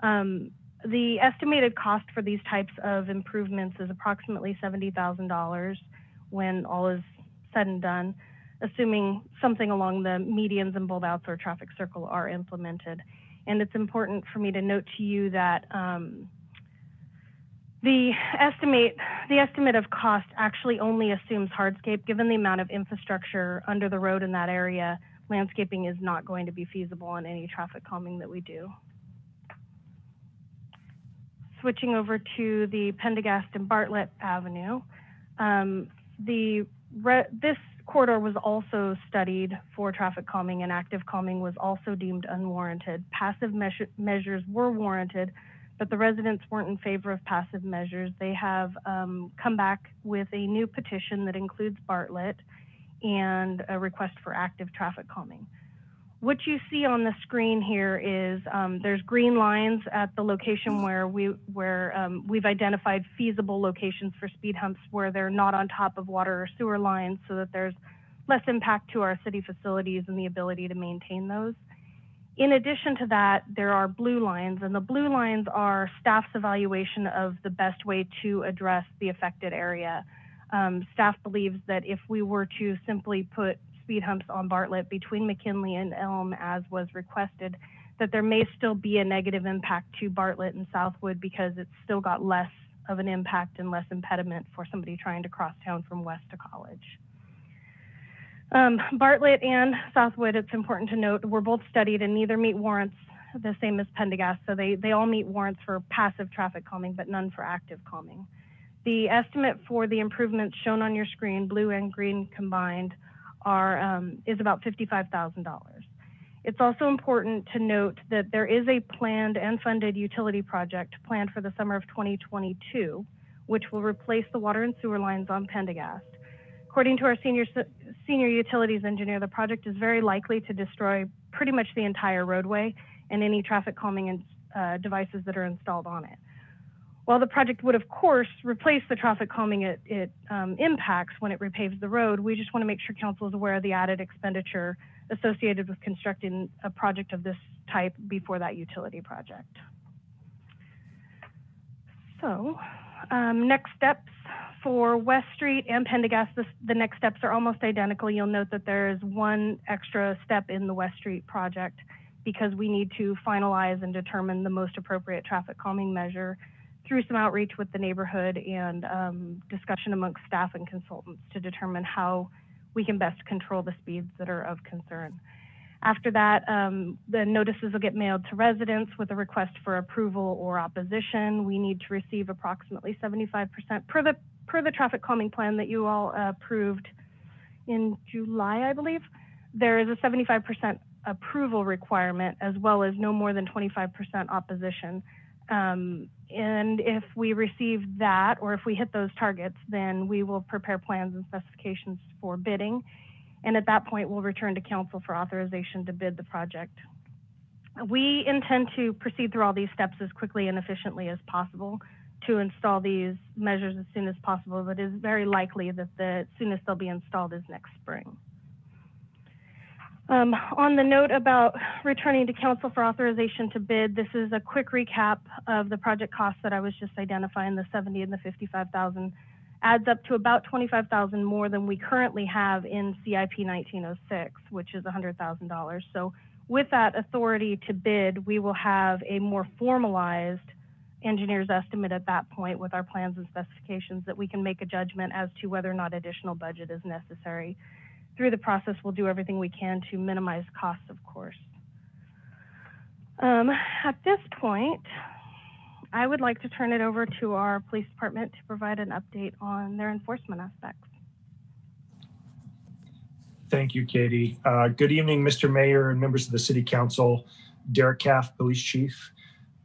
The estimated cost for these types of improvements is approximately $70,000 when all is said and done, assuming something along the medians and bulb outs or traffic circle are implemented. And it's important for me to note to you that the estimate of cost actually only assumes hardscape. Given the amount of infrastructure under the road in that area, landscaping is not going to be feasible on any traffic calming that we do. Switching over to the Pendergast and Bartlett Avenue, this corridor was also studied for traffic calming, and active calming was also deemed unwarranted. Passive measures were warranted, but the residents weren't in favor of passive measures. They have come back with a new petition that includes Bartlett and a request for active traffic calming. What you see on the screen here is there's green lines at the location where we've identified feasible locations for speed humps where they're not on top of water or sewer lines, so that there's less impact to our city facilities and the ability to maintain those. In addition to that, there are blue lines, and the blue lines are staff's evaluation of the best way to address the affected area. Staff believes that if we were to simply put speed humps on Bartlett between McKinley and Elm, as was requested, that there may still be a negative impact to Bartlett and Southwood, because it's still got less of an impact and less impediment for somebody trying to cross town from West to College. Bartlett and Southwood, it's important to note, were both studied and neither meet warrants the same as Pendergast. So they all meet warrants for passive traffic calming, but none for active calming. The estimate for the improvements shown on your screen, blue and green combined, is about $55,000. It's also important to note that there is a planned and funded utility project planned for the summer of 2022, which will replace the water and sewer lines on Pendergast. According to our senior utilities engineer, the project is very likely to destroy pretty much the entire roadway and any traffic calming devices that are installed on it. While the project would, of course, replace the traffic calming it impacts when it repaves the road, we just want to make sure council is aware of the added expenditure associated with constructing a project of this type before that utility project. So, next steps for West Street and Pendergast, the next steps are almost identical. You'll note that there is one extra step in the West Street project because we need to finalize and determine the most appropriate traffic calming measure through some outreach with the neighborhood and discussion amongst staff and consultants to determine how we can best control the speeds that are of concern. After that, the notices will get mailed to residents with a request for approval or opposition. We need to receive approximately 75% per the traffic calming plan that you all approved in July, I believe. There is a 75% approval requirement, as well as no more than 25% opposition. And if we receive that, or if we hit those targets, then we will prepare plans and specifications for bidding. And at that point, we'll return to council for authorization to bid the project. We intend to proceed through all these steps as quickly and efficiently as possible to install these measures as soon as possible, but it is very likely that the soonest they'll be installed is next spring. On the note about returning to council for authorization to bid, this is a quick recap of the project costs that I was just identifying, the 70 and the 55,000. Adds up to about 25,000 more than we currently have in CIP 1906, which is $100,000. So with that authority to bid, we will have a more formalized engineer's estimate at that point with our plans and specifications that we can make a judgment as to whether or not additional budget is necessary. Through the process, we'll do everything we can to minimize costs, of course. At this point, I would like to turn it over to our police department to provide an update on their enforcement aspects. Thank you, Katie. Good evening, Mr. Mayor and members of the City Council. Derek Caff, Police Chief.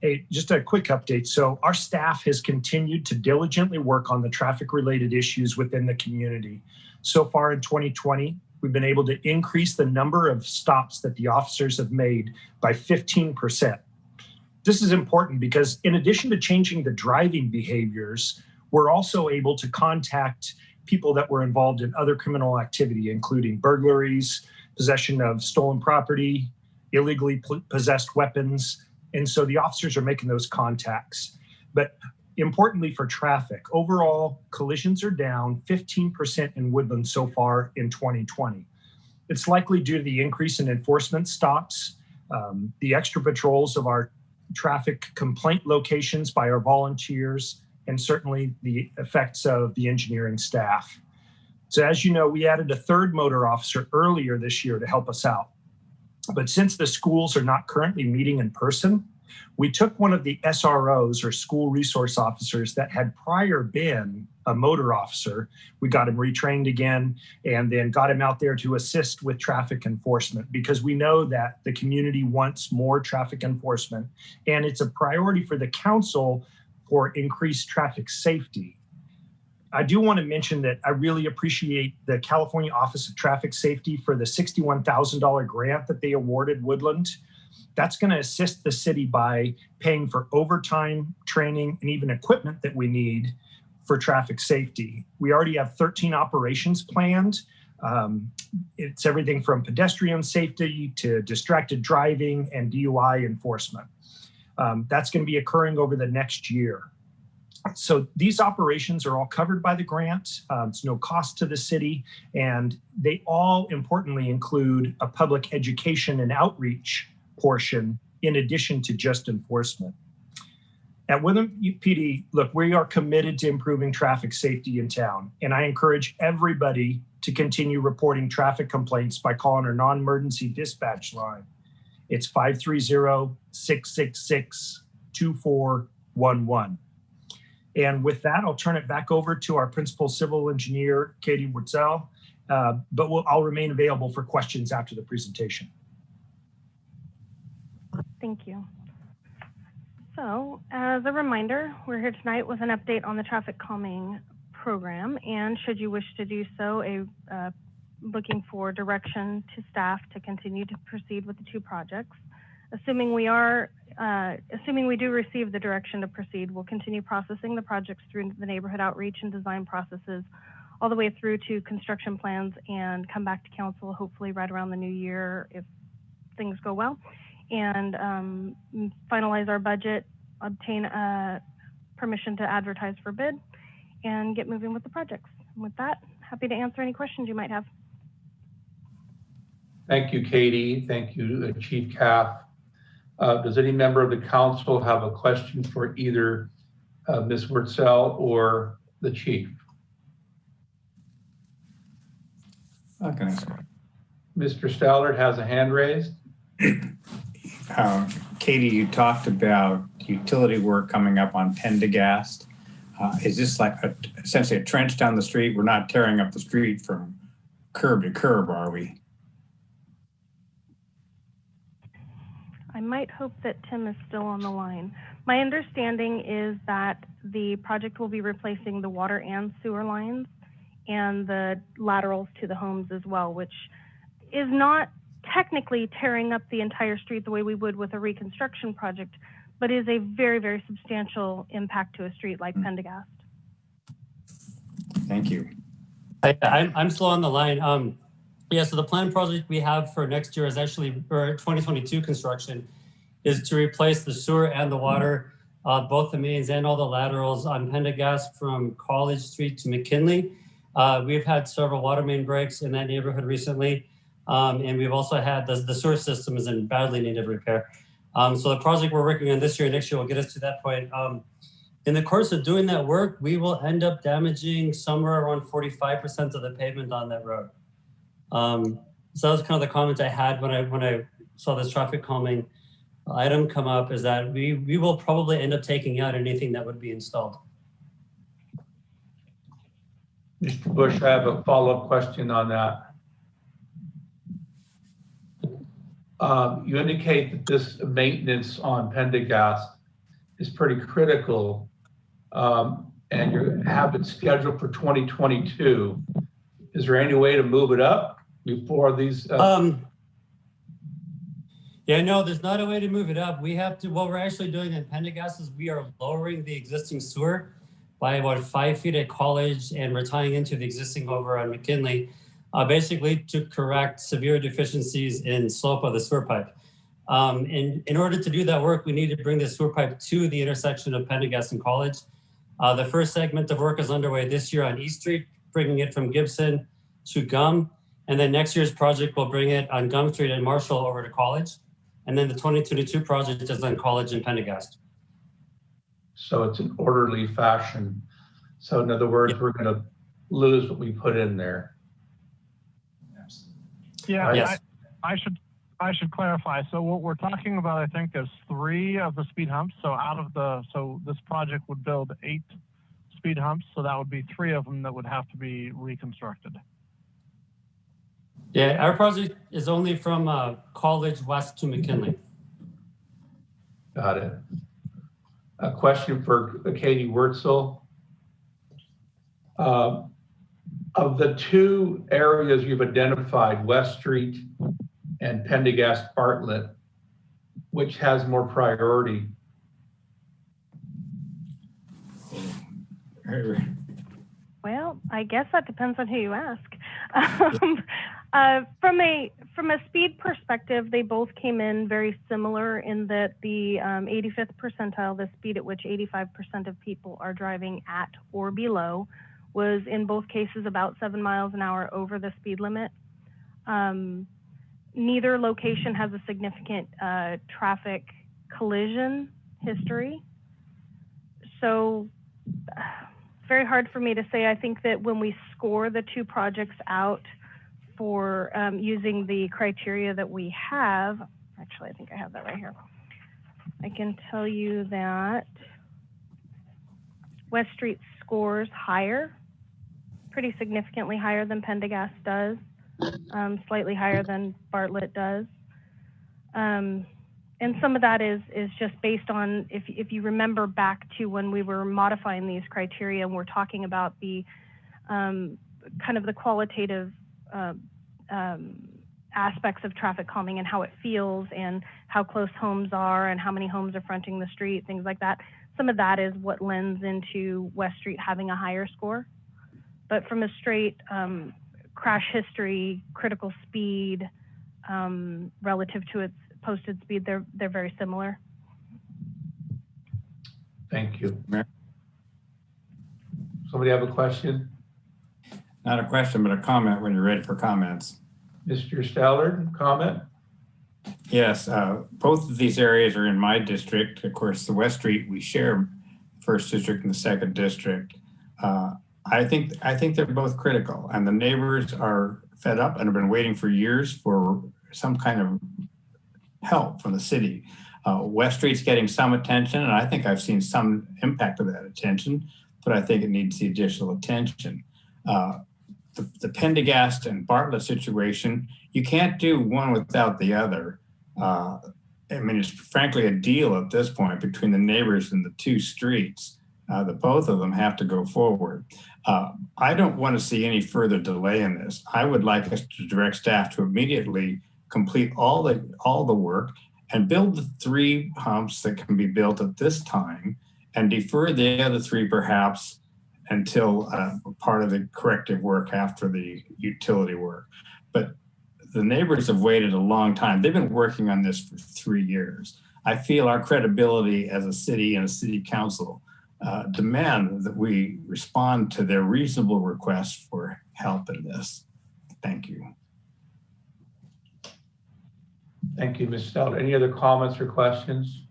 Hey, just a quick update. So our staff has continued to diligently work on the traffic-related issues within the community. So far in 2020, we've been able to increase the number of stops that the officers have made by 15%. This is important because in addition to changing the driving behaviors, we're also able to contact people that were involved in other criminal activity, including burglaries, possession of stolen property, illegally possessed weapons. And so the officers are making those contacts. But importantly for traffic, overall collisions are down 15% in Woodland so far in 2020. It's likely due to the increase in enforcement stops, the extra patrols of our traffic complaint locations by our volunteers, and certainly the effects of the engineering staff. So as you know, we added a third motor officer earlier this year to help us out. But since the schools are not currently meeting in person, we took one of the SROs, or school resource officers, that had prior been a motor officer. We got him retrained again and then got him out there to assist with traffic enforcement, because we know that the community wants more traffic enforcement and it's a priority for the council for increased traffic safety. I do want to mention that I really appreciate the California Office of Traffic Safety for the $61,000 grant that they awarded Woodland. That's going to assist the city by paying for overtime, training, and even equipment that we need for traffic safety. We already have 13 operations planned. It's everything from pedestrian safety to distracted driving and DUI enforcement. That's going to be occurring over the next year. So these operations are all covered by the grant. It's no cost to the city, and they all importantly include a public education and outreach portion in addition to just enforcement. At Woodland PD, look, we are committed to improving traffic safety in town, and I encourage everybody to continue reporting traffic complaints by calling our non-emergency dispatch line. It's 530-666-2411. And with that, I'll turn it back over to our principal civil engineer, Katie Wurzel, but I'll remain available for questions after the presentation. Thank you. So as a reminder, we're here tonight with an update on the traffic calming program, and should you wish to do so, looking for direction to staff to continue to proceed with the two projects. Assuming we do receive the direction to proceed, we'll continue processing the projects through the neighborhood outreach and design processes all the way through to construction plans and come back to council hopefully right around the new year if things go well, and finalize our budget, obtain permission to advertise for bid, and get moving with the projects. And with that, happy to answer any questions you might have. Thank you, Katie. Thank you, Chief Caff. Does any member of the council have a question for either Ms. Wurtzell or the chief? Okay. Mr. Stallard has a hand raised. Katie, you talked about utility work coming up on Pendergast. Is this like essentially a trench down the street? We're not tearing up the street from curb to curb, are we? I might hope that Tim is still on the line. My understanding is that the project will be replacing the water and sewer lines and the laterals to the homes as well, which is not technically tearing up the entire street the way we would with a reconstruction project, but is a very, very substantial impact to a street like Pendergast. Thank you. I'm still on the line. Yeah, so the planned project we have for next year is actually, or 2022 construction, is to replace the sewer and the water, both the mains and all the laterals on Pendergast from College Street to McKinley. We've had several water main breaks in that neighborhood recently. And we've also had the sewer system is in badly needed repair. So the project we're working on this year and next year will get us to that point. In the course of doing that work, we will end up damaging somewhere around 45% of the pavement on that road. So that was kind of the comment I had when I saw this traffic calming item come up, is that we will probably end up taking out anything that would be installed. Mr. Bush, I have a follow-up question on that. You indicate that this maintenance on Pendergast is pretty critical, and you have it scheduled for 2022. Is there any way to move it up before these? Yeah, no, there's not a way to move it up. We have to, what we're actually doing in Pendergast is we are lowering the existing sewer by about 5 feet at College, and we're tying into the existing over on McKinley, basically to correct severe deficiencies in slope of the sewer pipe. And in order to do that work, we need to bring the sewer pipe to the intersection of Pendergast and College. The first segment of work is underway this year on East Street, bringing it from Gibson to Gum. And then next year's project will bring it on Gum Street and Marshall over to College. And then the 2022 project is on College and Pendergast. So it's an orderly fashion. So in other words, we're going to lose what we put in there. Yeah, yes. I should clarify. So what we're talking about, I think, is 3 of the speed humps. So this project would build 8 speed humps. So that would be 3 of them that would have to be reconstructed. Yeah, our project is only from College west to McKinley. Got it. A question for Katie Wurtzel. Of the 2 areas you've identified, West Street and Pendergast Bartlett, which has more priority? Well, I guess that depends on who you ask. From a speed perspective, they both came in very similar in that the 85th percentile, the speed at which 85% of people are driving at or below, was in both cases about 7 miles an hour over the speed limit. Neither location has a significant traffic collision history. So it's very hard for me to say. I think that when we score the 2 projects out for using the criteria that we have, actually, I think I have that right here. I can tell you that West Street scores higher, pretty significantly higher than Pendergast does, slightly higher than Bartlett does. And some of that is just based on, if you remember back to when we were modifying these criteria and we're talking about the kind of the qualitative aspects of traffic calming and how it feels and how close homes are and how many homes are fronting the street, things like that. Some of that is what lends into West Street having a higher score. But from a straight crash history, critical speed, relative to its posted speed, they're very similar. Thank you. Somebody have a question? Not a question, but a comment when you're ready for comments. Mr. Stallard, comment? Yes, both of these areas are in my district. Of course, the West Street we share first district and the second district. I think they're both critical, and the neighbors are fed up and have been waiting for years for some kind of help from the city. West Street's getting some attention, and I think I've seen some impact of that attention, but I think it needs the additional attention. The Pendergast and Bartlett situation, you can't do one without the other. I mean, it's frankly a deal at this point between the neighbors and the two streets. The both of them have to go forward. I don't want to see any further delay in this. I would like us to direct staff to immediately complete all the work and build the 3 humps that can be built at this time and defer the other 3 perhaps until part of the corrective work after the utility work. But the neighbors have waited a long time. They've been working on this for 3 years. I feel our credibility as a city and a city council demand that we respond to their reasonable requests for help in this. Thank you. Thank you, Ms. Stout. Any other comments or questions?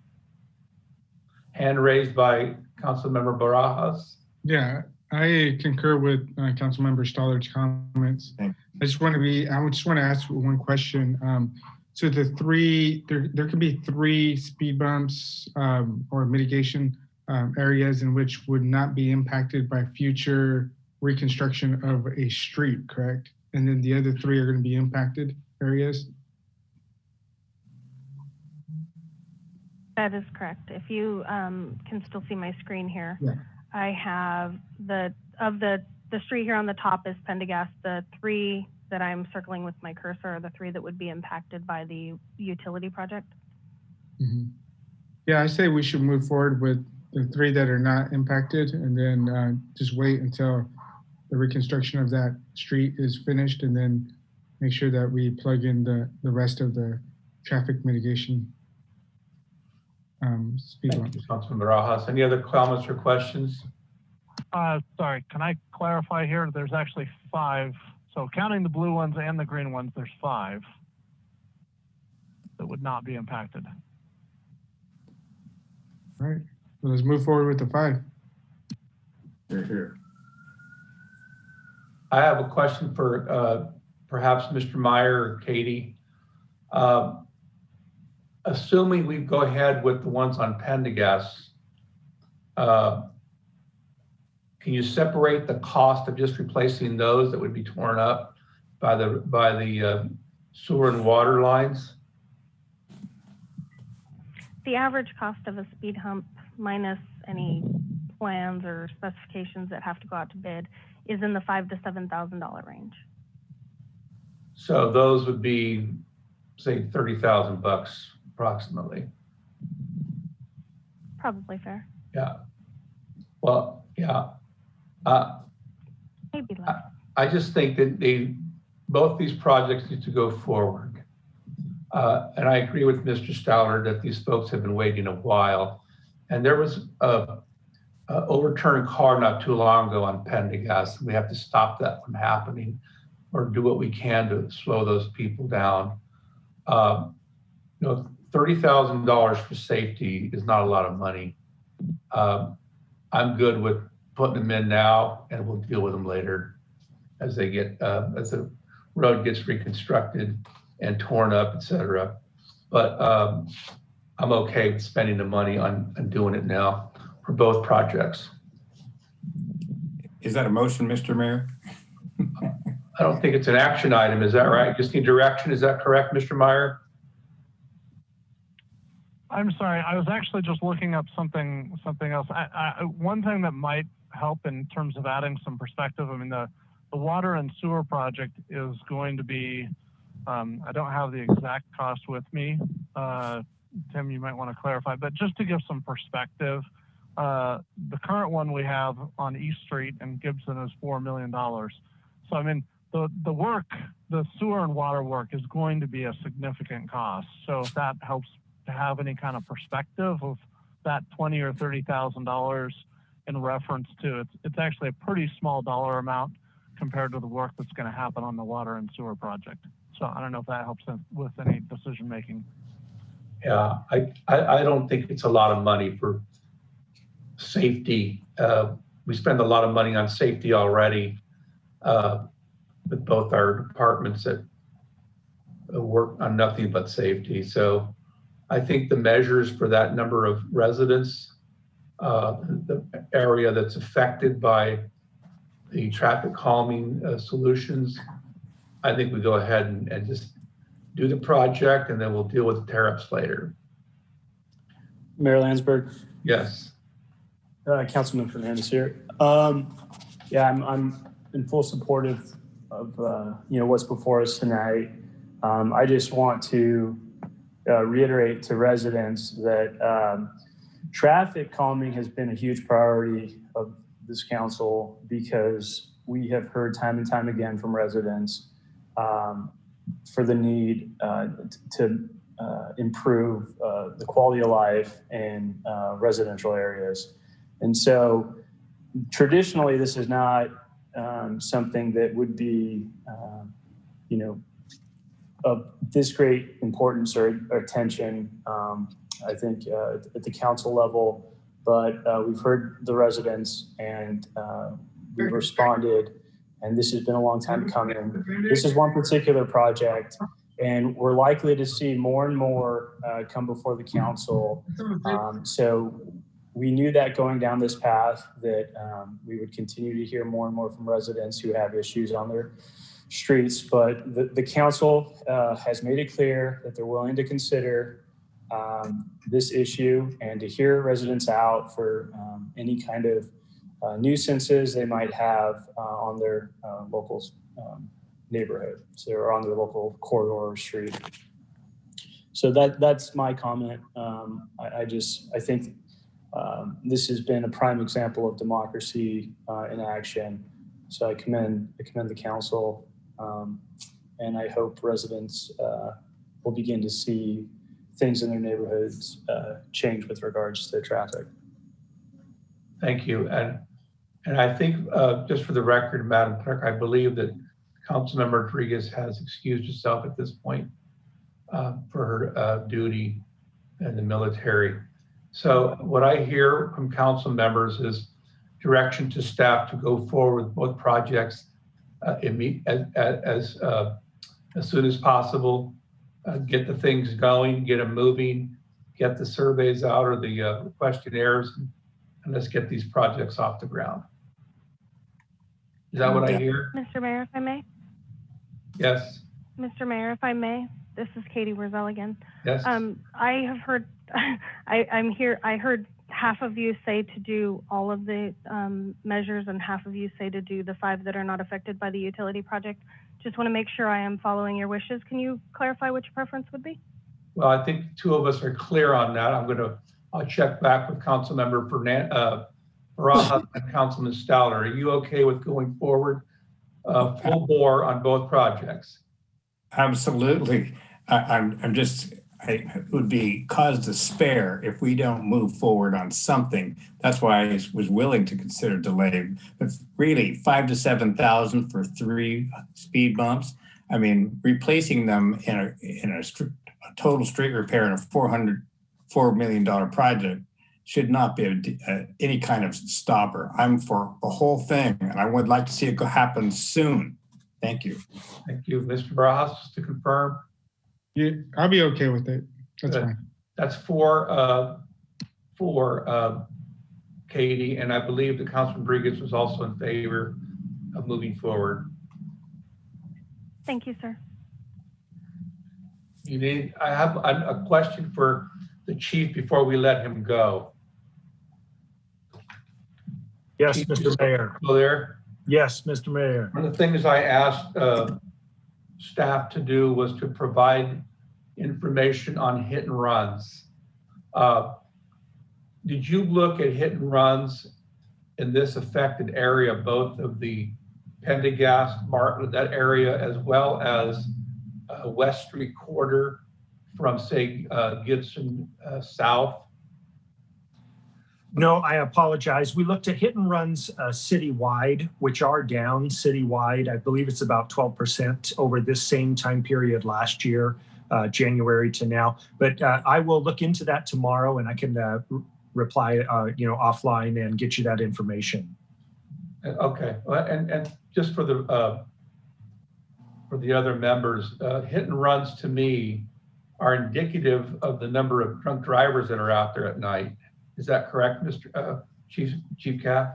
Hand raised by Councilmember Barajas. Yeah, I concur with Councilmember Stoller's comments. I just want to ask one question. So there could be 3 speed bumps or mitigation areas in which would not be impacted by future reconstruction of a street, correct? And then the other 3 are going to be impacted areas? That is correct. If you can still see my screen here, yeah. I have the street here on the top is Pendergast. The 3 that I'm circling with my cursor are the 3 that would be impacted by the utility project. Mm-hmm. Yeah, I say we should move forward with the 3 that are not impacted, and then just wait until the reconstruction of that street is finished, and then make sure that we plug in the rest of the traffic mitigation. Speed Thank you, Councilman Barajas. Any other comments or questions? Sorry, can I clarify here? There's actually 5. So counting the blue ones and the green ones, there's 5 that would not be impacted. All right, well, let's move forward with the 5. Here. I have a question for perhaps Mr. Meyer or Katie. Assuming we go ahead with the ones on Pendergast, can you separate the cost of just replacing those that would be torn up by the sewer and water lines? The average cost of a speed hump minus any plans or specifications that have to go out to bid is in the $5,000 to $7,000 range. So those would be, say, $30,000 approximately. Probably fair. Yeah. Well, yeah. Maybe less. I just think that both these projects need to go forward. And I agree with Mr. Stowler that these folks have been waiting a while. And there was a overturned car not too long ago on Pendergast. We have to stop that from happening or do what we can to slow those people down. $30,000 for safety is not a lot of money. I'm good with putting them in now, and we'll deal with them later as they get as the road gets reconstructed and torn up, etc. But I'm okay with spending the money on doing it now for both projects. Is that a motion, Mr. Mayor? I don't think it's an action item. Is that right? Just need direction. Is that correct, Mr. Meyer? I'm sorry, I was actually just looking up something else. One thing that might help in terms of adding some perspective, I mean, the water and sewer project is going to be, I don't have the exact cost with me. Tim, you might want to clarify, but just to give some perspective, the current one we have on East Street in Gibson is $4 million. So, I mean, the work, the sewer and water work is going to be a significant cost. So if that helps to have any kind of perspective of that $20,000 or $30,000 in reference to it's actually a pretty small dollar amount compared to the work that's going to happen on the water and sewer project. So I don't know if that helps with any decision making. Yeah, I don't think it's a lot of money for safety. We spend a lot of money on safety already with both our departments that work on nothing but safety. So I think the measures for that number of residents, the area that's affected by the traffic calming solutions, I think we go ahead and just do the project, and then we'll deal with the tariffs later. Mayor Landsberg. Yes. Councilman Fernandez here. Yeah, I'm in full support of what's before us tonight. I just want to reiterate to residents that traffic calming has been a huge priority of this council, because we have heard time and time again from residents for the need to improve the quality of life in residential areas. And so traditionally, this is not something that would be, of this great importance or attention, I think, at the council level. But we've heard the residents, and we've responded, and this has been a long time coming. This is one particular project, and we're likely to see more and more come before the council. So we knew that going down this path that we would continue to hear more and more from residents who have issues on their streets. But the council has made it clear that they're willing to consider this issue and to hear residents out for any kind of nuisances they might have on their local neighborhood, or on their local corridor or street. So that's my comment. I think this has been a prime example of democracy in action. So I commend the council, and I hope residents will begin to see things in their neighborhoods change with regards to traffic. Thank you. And I think, just for the record, Madam Clerk, I believe that Councilmember Rodriguez has excused herself at this point for her duty in the military. So what I hear from council members is direction to staff to go forward with both projects as soon as possible. Get the things going, get them moving, get the surveys out or the questionnaires, and let's get these projects off the ground. Is that what I hear? Mr. Mayor, if I may? Yes. Mr. Mayor, if I may, this is Katie Wurzel again. Yes. I have heard, I'm here, I heard half of you say to do all of the measures and half of you say to do the 5 that are not affected by the utility project. Just want to make sure I am following your wishes. Can you clarify what your preference would be? Well, I think 2 of us are clear on that. I'll check back with Councilmember Barajas and Councilman Stouter. Are you okay with going forward full bore on both projects? Absolutely. It would be cause despair if we don't move forward on something. That's why I was willing to consider delay. But really, 5,000 to 7,000 for 3 speed bumps. I mean, replacing them in a total street repair in a $4 million project should not be any kind of stopper. I'm for the whole thing, and I would like to see it happen soon. Thank you. Thank you, Mr. Barajas, to confirm. Yeah, I'll be okay with it. That's fine. That's for Katie, and I believe the Councilman Rodriguez was also in favor of moving forward. Thank you, sir. I have a question for the chief before we let him go. Yes, Chief, Mr. Mayor. Still there? Yes, Mr. Mayor. One of the things I asked staff to do was to provide information on hit and runs. Did you look at hit and runs in this affected area, both of the Pendergast, Martin, that area, as well as West Street quarter from, say, Gibson south? No, I apologize. We looked at hit and runs citywide, which are down citywide. I believe it's about 12% over this same time period last year, January to now. But I will look into that tomorrow, and I can reply, offline and get you that information. Okay, well, and just for the other members, hit and runs to me are indicative of the number of drunk drivers that are out there at night. Is that correct, Mr. Chief Caff?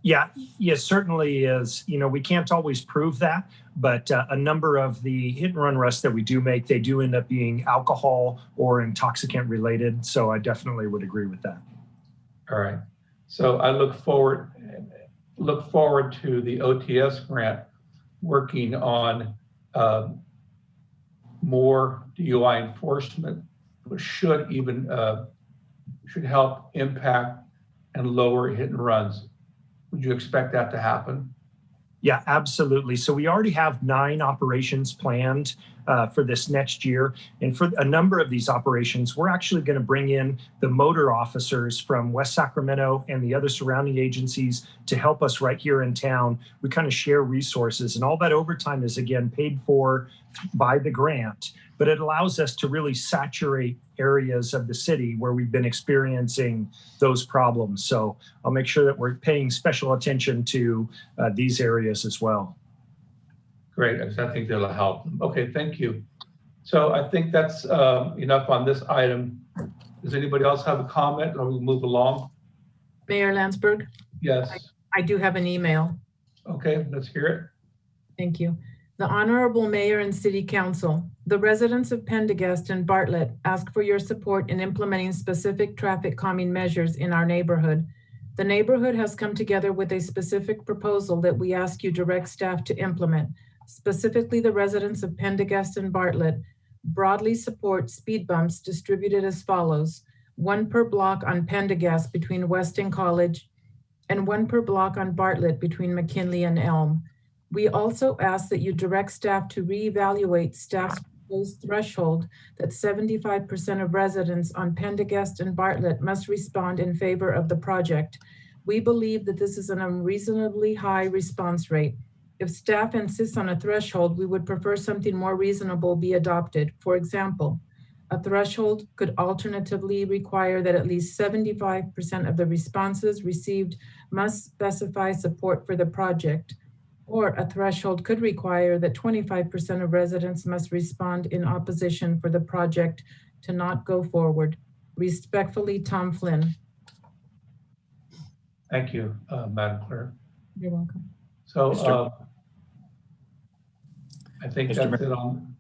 Yeah, it certainly is. We can't always prove that, but a number of the hit and run arrests that we do make, they do end up being alcohol or intoxicant related. So I definitely would agree with that. All right. So I look forward to the OTS grant working on more DUI enforcement, which should help impact and lower hit and runs. Would you expect that to happen? Yeah, absolutely. So we already have 9 operations planned for this next year. And for a number of these operations, we're actually going to bring in the motor officers from West Sacramento and the other surrounding agencies to help us right here in town. We kind of share resources, and all that overtime is, again, paid for by the grant, but it allows us to really saturate areas of the city where we've been experiencing those problems. So I'll make sure that we're paying special attention to these areas as well. Great, I think that'll help. Okay, thank you. So I think that's enough on this item. Does anybody else have a comment, or we'll move along? Mayor Landsberg? Yes. I do have an email. Okay, let's hear it. Thank you. The Honorable Mayor and City Council, the residents of Pendergast and Bartlett ask for your support in implementing specific traffic calming measures in our neighborhood. The neighborhood has come together with a specific proposal that we ask you direct staff to implement. Specifically, the residents of Pendergast and Bartlett broadly support speed bumps distributed as follows: 1 per block on Pendergast between Weston College and 1 per block on Bartlett between McKinley and Elm. We also ask that you direct staff to reevaluate staff's proposed threshold that 75% of residents on Pendergast and Bartlett must respond in favor of the project. We believe that this is an unreasonably high response rate. If staff insists on a threshold, we would prefer something more reasonable be adopted. For example, a threshold could alternatively require that at least 75% of the responses received must specify support for the project. Or a threshold could require that 25% of residents must respond in opposition for the project to not go forward. Respectfully, Tom Flynn. Thank you, Madam Clerk. You're welcome. So I think that's it on.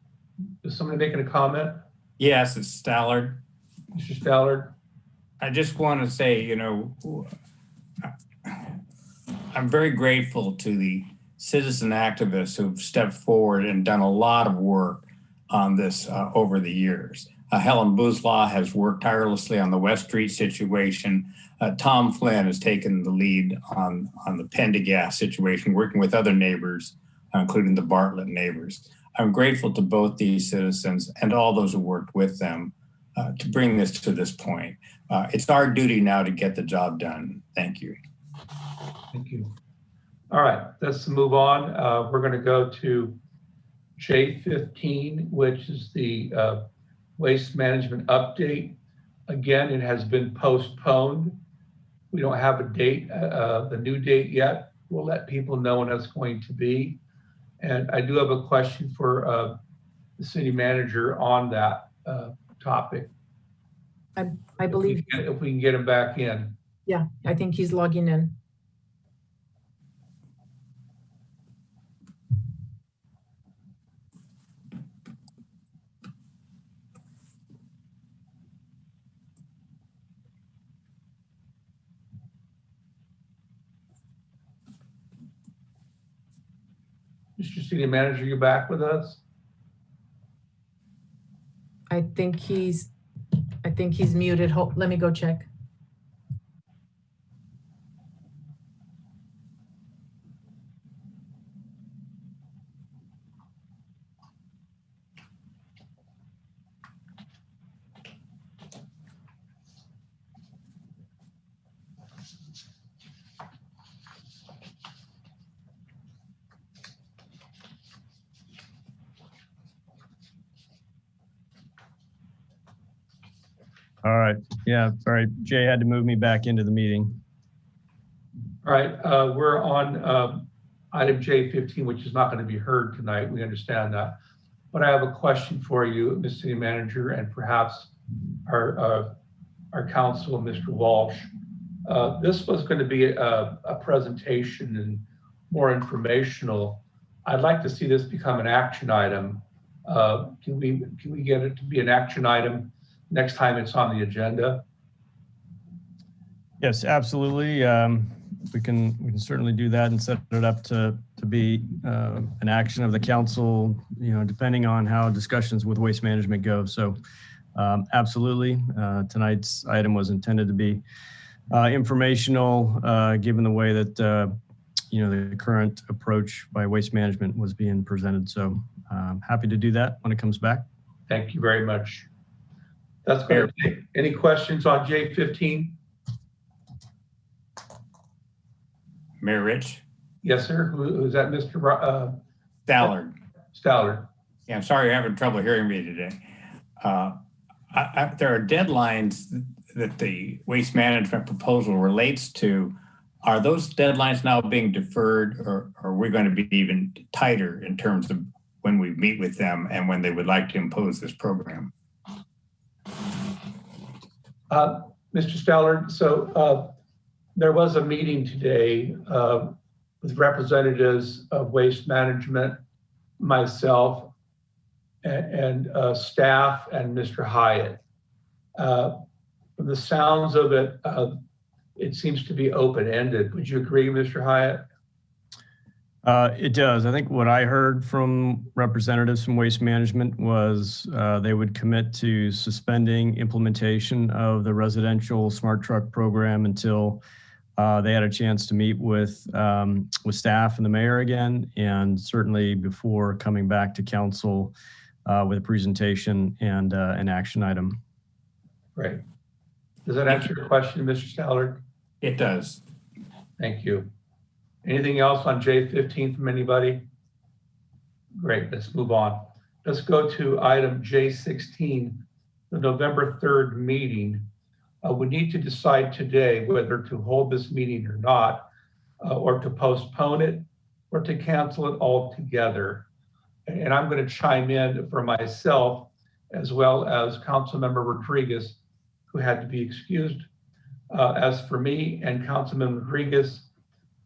Is somebody making a comment? Yes, it's Stallard. Mr. Stallard. I just want to say, I'm very grateful to the citizen activists who've stepped forward and done a lot of work on this over the years. Helen Boozlaw has worked tirelessly on the West Street situation. Tom Flynn has taken the lead on the Pendergast situation, working with other neighbors, including the Bartlett neighbors. I'm grateful to both these citizens and all those who worked with them to bring this to this point. It's our duty now to get the job done. Thank you. Thank you. All right, let's move on. We're going to go to J15, which is the waste management update. Again, it has been postponed. We don't have a date, the new date yet. We'll let people know when that's going to be. And I do have a question for the city manager on that topic. I believe if we can get him back in. Yeah, I think he's logging in. Mr. City Manager, you back with us? I think he's muted. Let me go check. All right. Yeah. Sorry. Jay had to move me back into the meeting. All right. We're on item J15, which is not going to be heard tonight. We understand that. But I have a question for you, Ms. City Manager, and perhaps our counsel, Mr. Walsh. This was going to be a presentation and more informational. I'd like to see this become an action item. Can we get it to be an action item next time it's on the agenda? Yes, absolutely. We can certainly do that and set it up to be an action of the council, depending on how discussions with waste management go. So absolutely, tonight's item was intended to be informational, given the way that the current approach by waste management was being presented. So happy to do that when it comes back. Thank you very much. That's great. Any questions on J15? Mayor Rich? Yes, sir. Who's that, Mr. Stallard. Stallard. Yeah, I'm sorry you're having trouble hearing me today. There are deadlines that the waste management proposal relates to. Are those deadlines now being deferred, or are we going to be even tighter in terms of when we meet with them and when they would like to impose this program? Mr. Stallard, so there was a meeting today with representatives of waste management, myself, and staff, and Mr. Hyatt. From the sounds of it, it seems to be open-ended. Would you agree, Mr. Hyatt? It does. I think what I heard from representatives from Waste Management was they would commit to suspending implementation of the residential smart truck program until they had a chance to meet with staff and the mayor again, and certainly before coming back to council with a presentation and an action item. Right. Does that answer your question, Mr. Stallard? It does. Thank you. Anything else on J15 from anybody? Great, let's move on. Let's go to item J16, the November 3rd meeting. We need to decide today whether to hold this meeting or not, or to postpone it, or to cancel it altogether. And I'm going to chime in for myself, as well as Councilmember Rodriguez, who had to be excused. As for me and Councilman Rodriguez,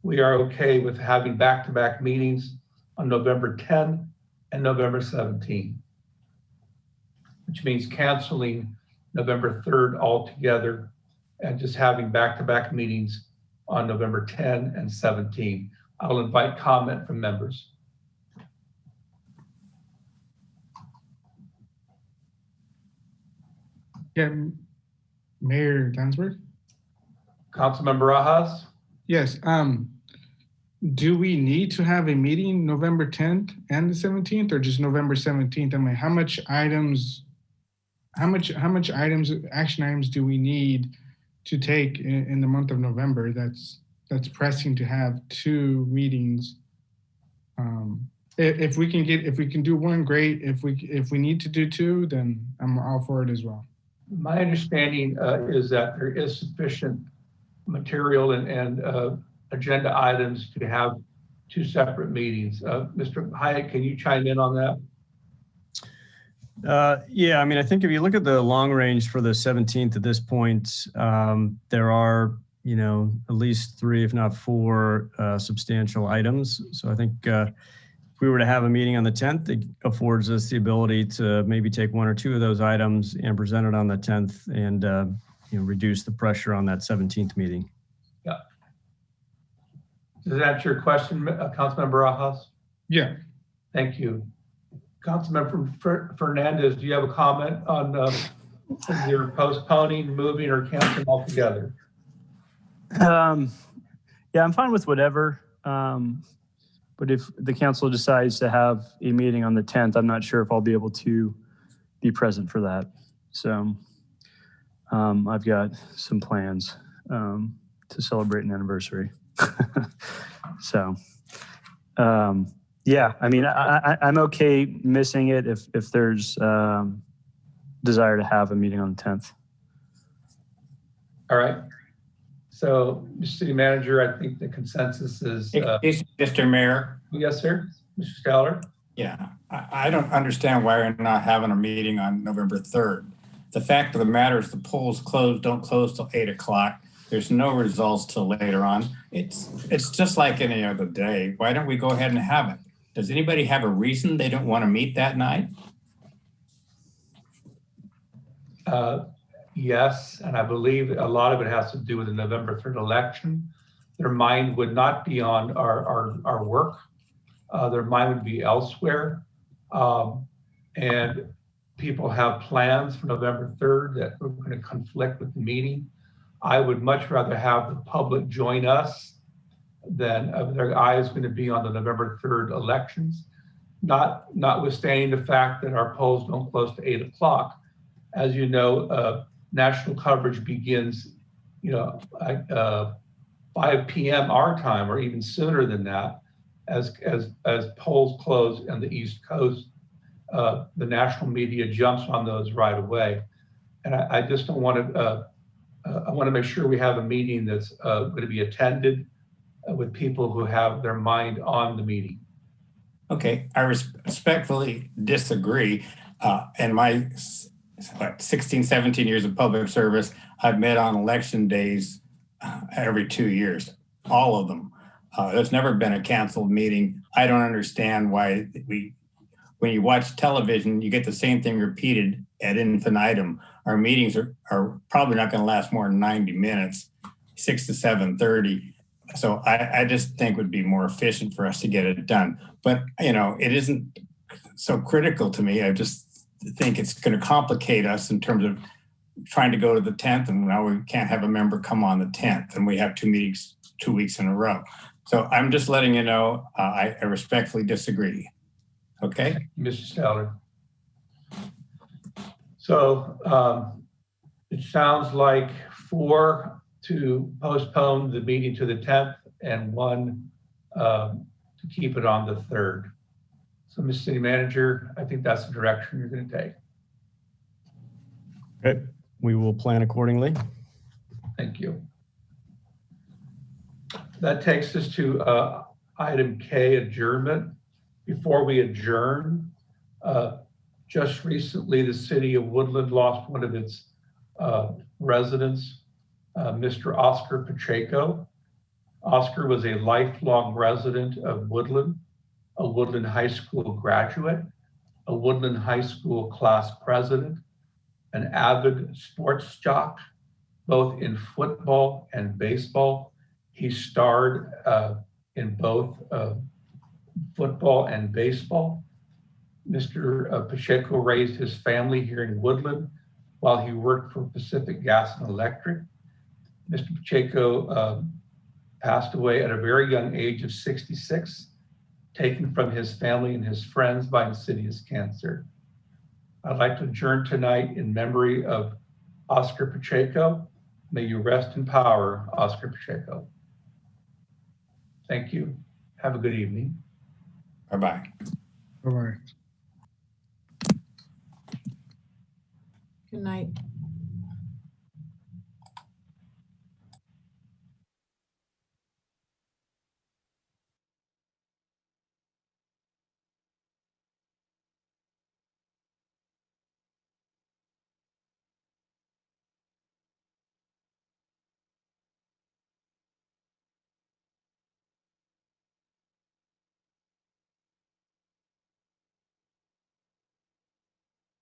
we are okay with having back-to-back meetings on November 10 and November 17, which means canceling November 3rd altogether and just having back-to-back meetings on November 10 and 17. I'll invite comment from members. Yeah, Mayor Landsberg? Councilmember Rajas? Yes. Do we need to have a meeting November 10th and the 17th, or just November 17th? I mean, how much action items do we need to take in the month of November that's pressing to have two meetings? If we can do one, great. If we need to do two, then I'm all for it as well. My understanding is that there is sufficient material and agenda items to have two separate meetings. Mr. Hyatt, can you chime in on that? Yeah, I mean, I think if you look at the long range for the 17th at this point, there are, at least 3, if not 4 substantial items. So I think if we were to have a meeting on the 10th, it affords us the ability to maybe take 1 or 2 of those items and present it on the 10th and reduce the pressure on that 17th meeting. Yeah. Does that answer your question, Councilmember Rajas? Yeah. Thank you. Councilmember Fernandez, do you have a comment on either postponing, moving, or canceling altogether? Yeah, I'm fine with whatever. But if the council decides to have a meeting on the 10th, I'm not sure if I'll be able to be present for that. So I've got some plans to celebrate an anniversary. So yeah, I mean, I'm okay missing it if there's desire to have a meeting on the 10th. All right. So, Mr. City Manager, I think the consensus is. Mr. Mayor. Yes, sir. Mr. Scholar. Yeah, I don't understand why we're not having a meeting on November 3rd. The fact of the matter is the polls don't close till 8 o'clock. There's no results till later on. It's just like any other day. Why don't we go ahead and have it? Does anybody have a reason they don't want to meet that night? Yes, and I believe a lot of it has to do with the November 3rd election. Their mind would not be on our work. Their mind would be elsewhere. And people have plans for November 3rd that are going to conflict with the meeting. I would much rather have the public join us than their eye is going to be on the November 3rd elections, notwithstanding the fact that our polls don't close to 8 o'clock. As you know, national coverage begins, 5 p.m. our time, or even sooner than that, as polls close on the East Coast. The national media jumps on those right away, and I just don't want to. I want to make sure we have a meeting that's going to be attended with people who have their mind on the meeting. Okay, I respectfully disagree. In my 16, 17 years of public service, I've met on election days every 2 years, all of them. There's never been a canceled meeting. I don't understand why when you watch television, you get the same thing repeated ad infinitum. Our meetings are probably not going to last more than 90 minutes, 6 to 7:30. So I just think it would be more efficient for us to get it done. But, it isn't so critical to me. I just think it's going to complicate us in terms of trying to go to the 10th, and now we can't have a member come on the 10th, and we have 2 meetings 2 weeks in a row. So I'm just letting you know, I respectfully disagree. Okay? Mr. Steller. So it sounds like 4 to postpone the meeting to the 10th and 1 to keep it on the 3rd. So, Mr. City Manager, I think that's the direction you're going to take. Okay, we will plan accordingly. Thank you. That takes us to item K, adjournment. Before we adjourn, just recently the city of Woodland lost one of its residents, Mr. Oscar Pacheco. Oscar was a lifelong resident of Woodland, a Woodland High School graduate, a Woodland High School class president, an avid sports jock, both in football and baseball. He starred in both football and baseball. Mr. Pacheco raised his family here in Woodland while he worked for Pacific Gas and Electric. Mr. Pacheco passed away at a very young age of 66, taken from his family and his friends by insidious cancer. I'd like to adjourn tonight in memory of Oscar Pacheco. May you rest in power, Oscar Pacheco. Thank you. Have a good evening. Bye-bye. Bye-bye. Good night.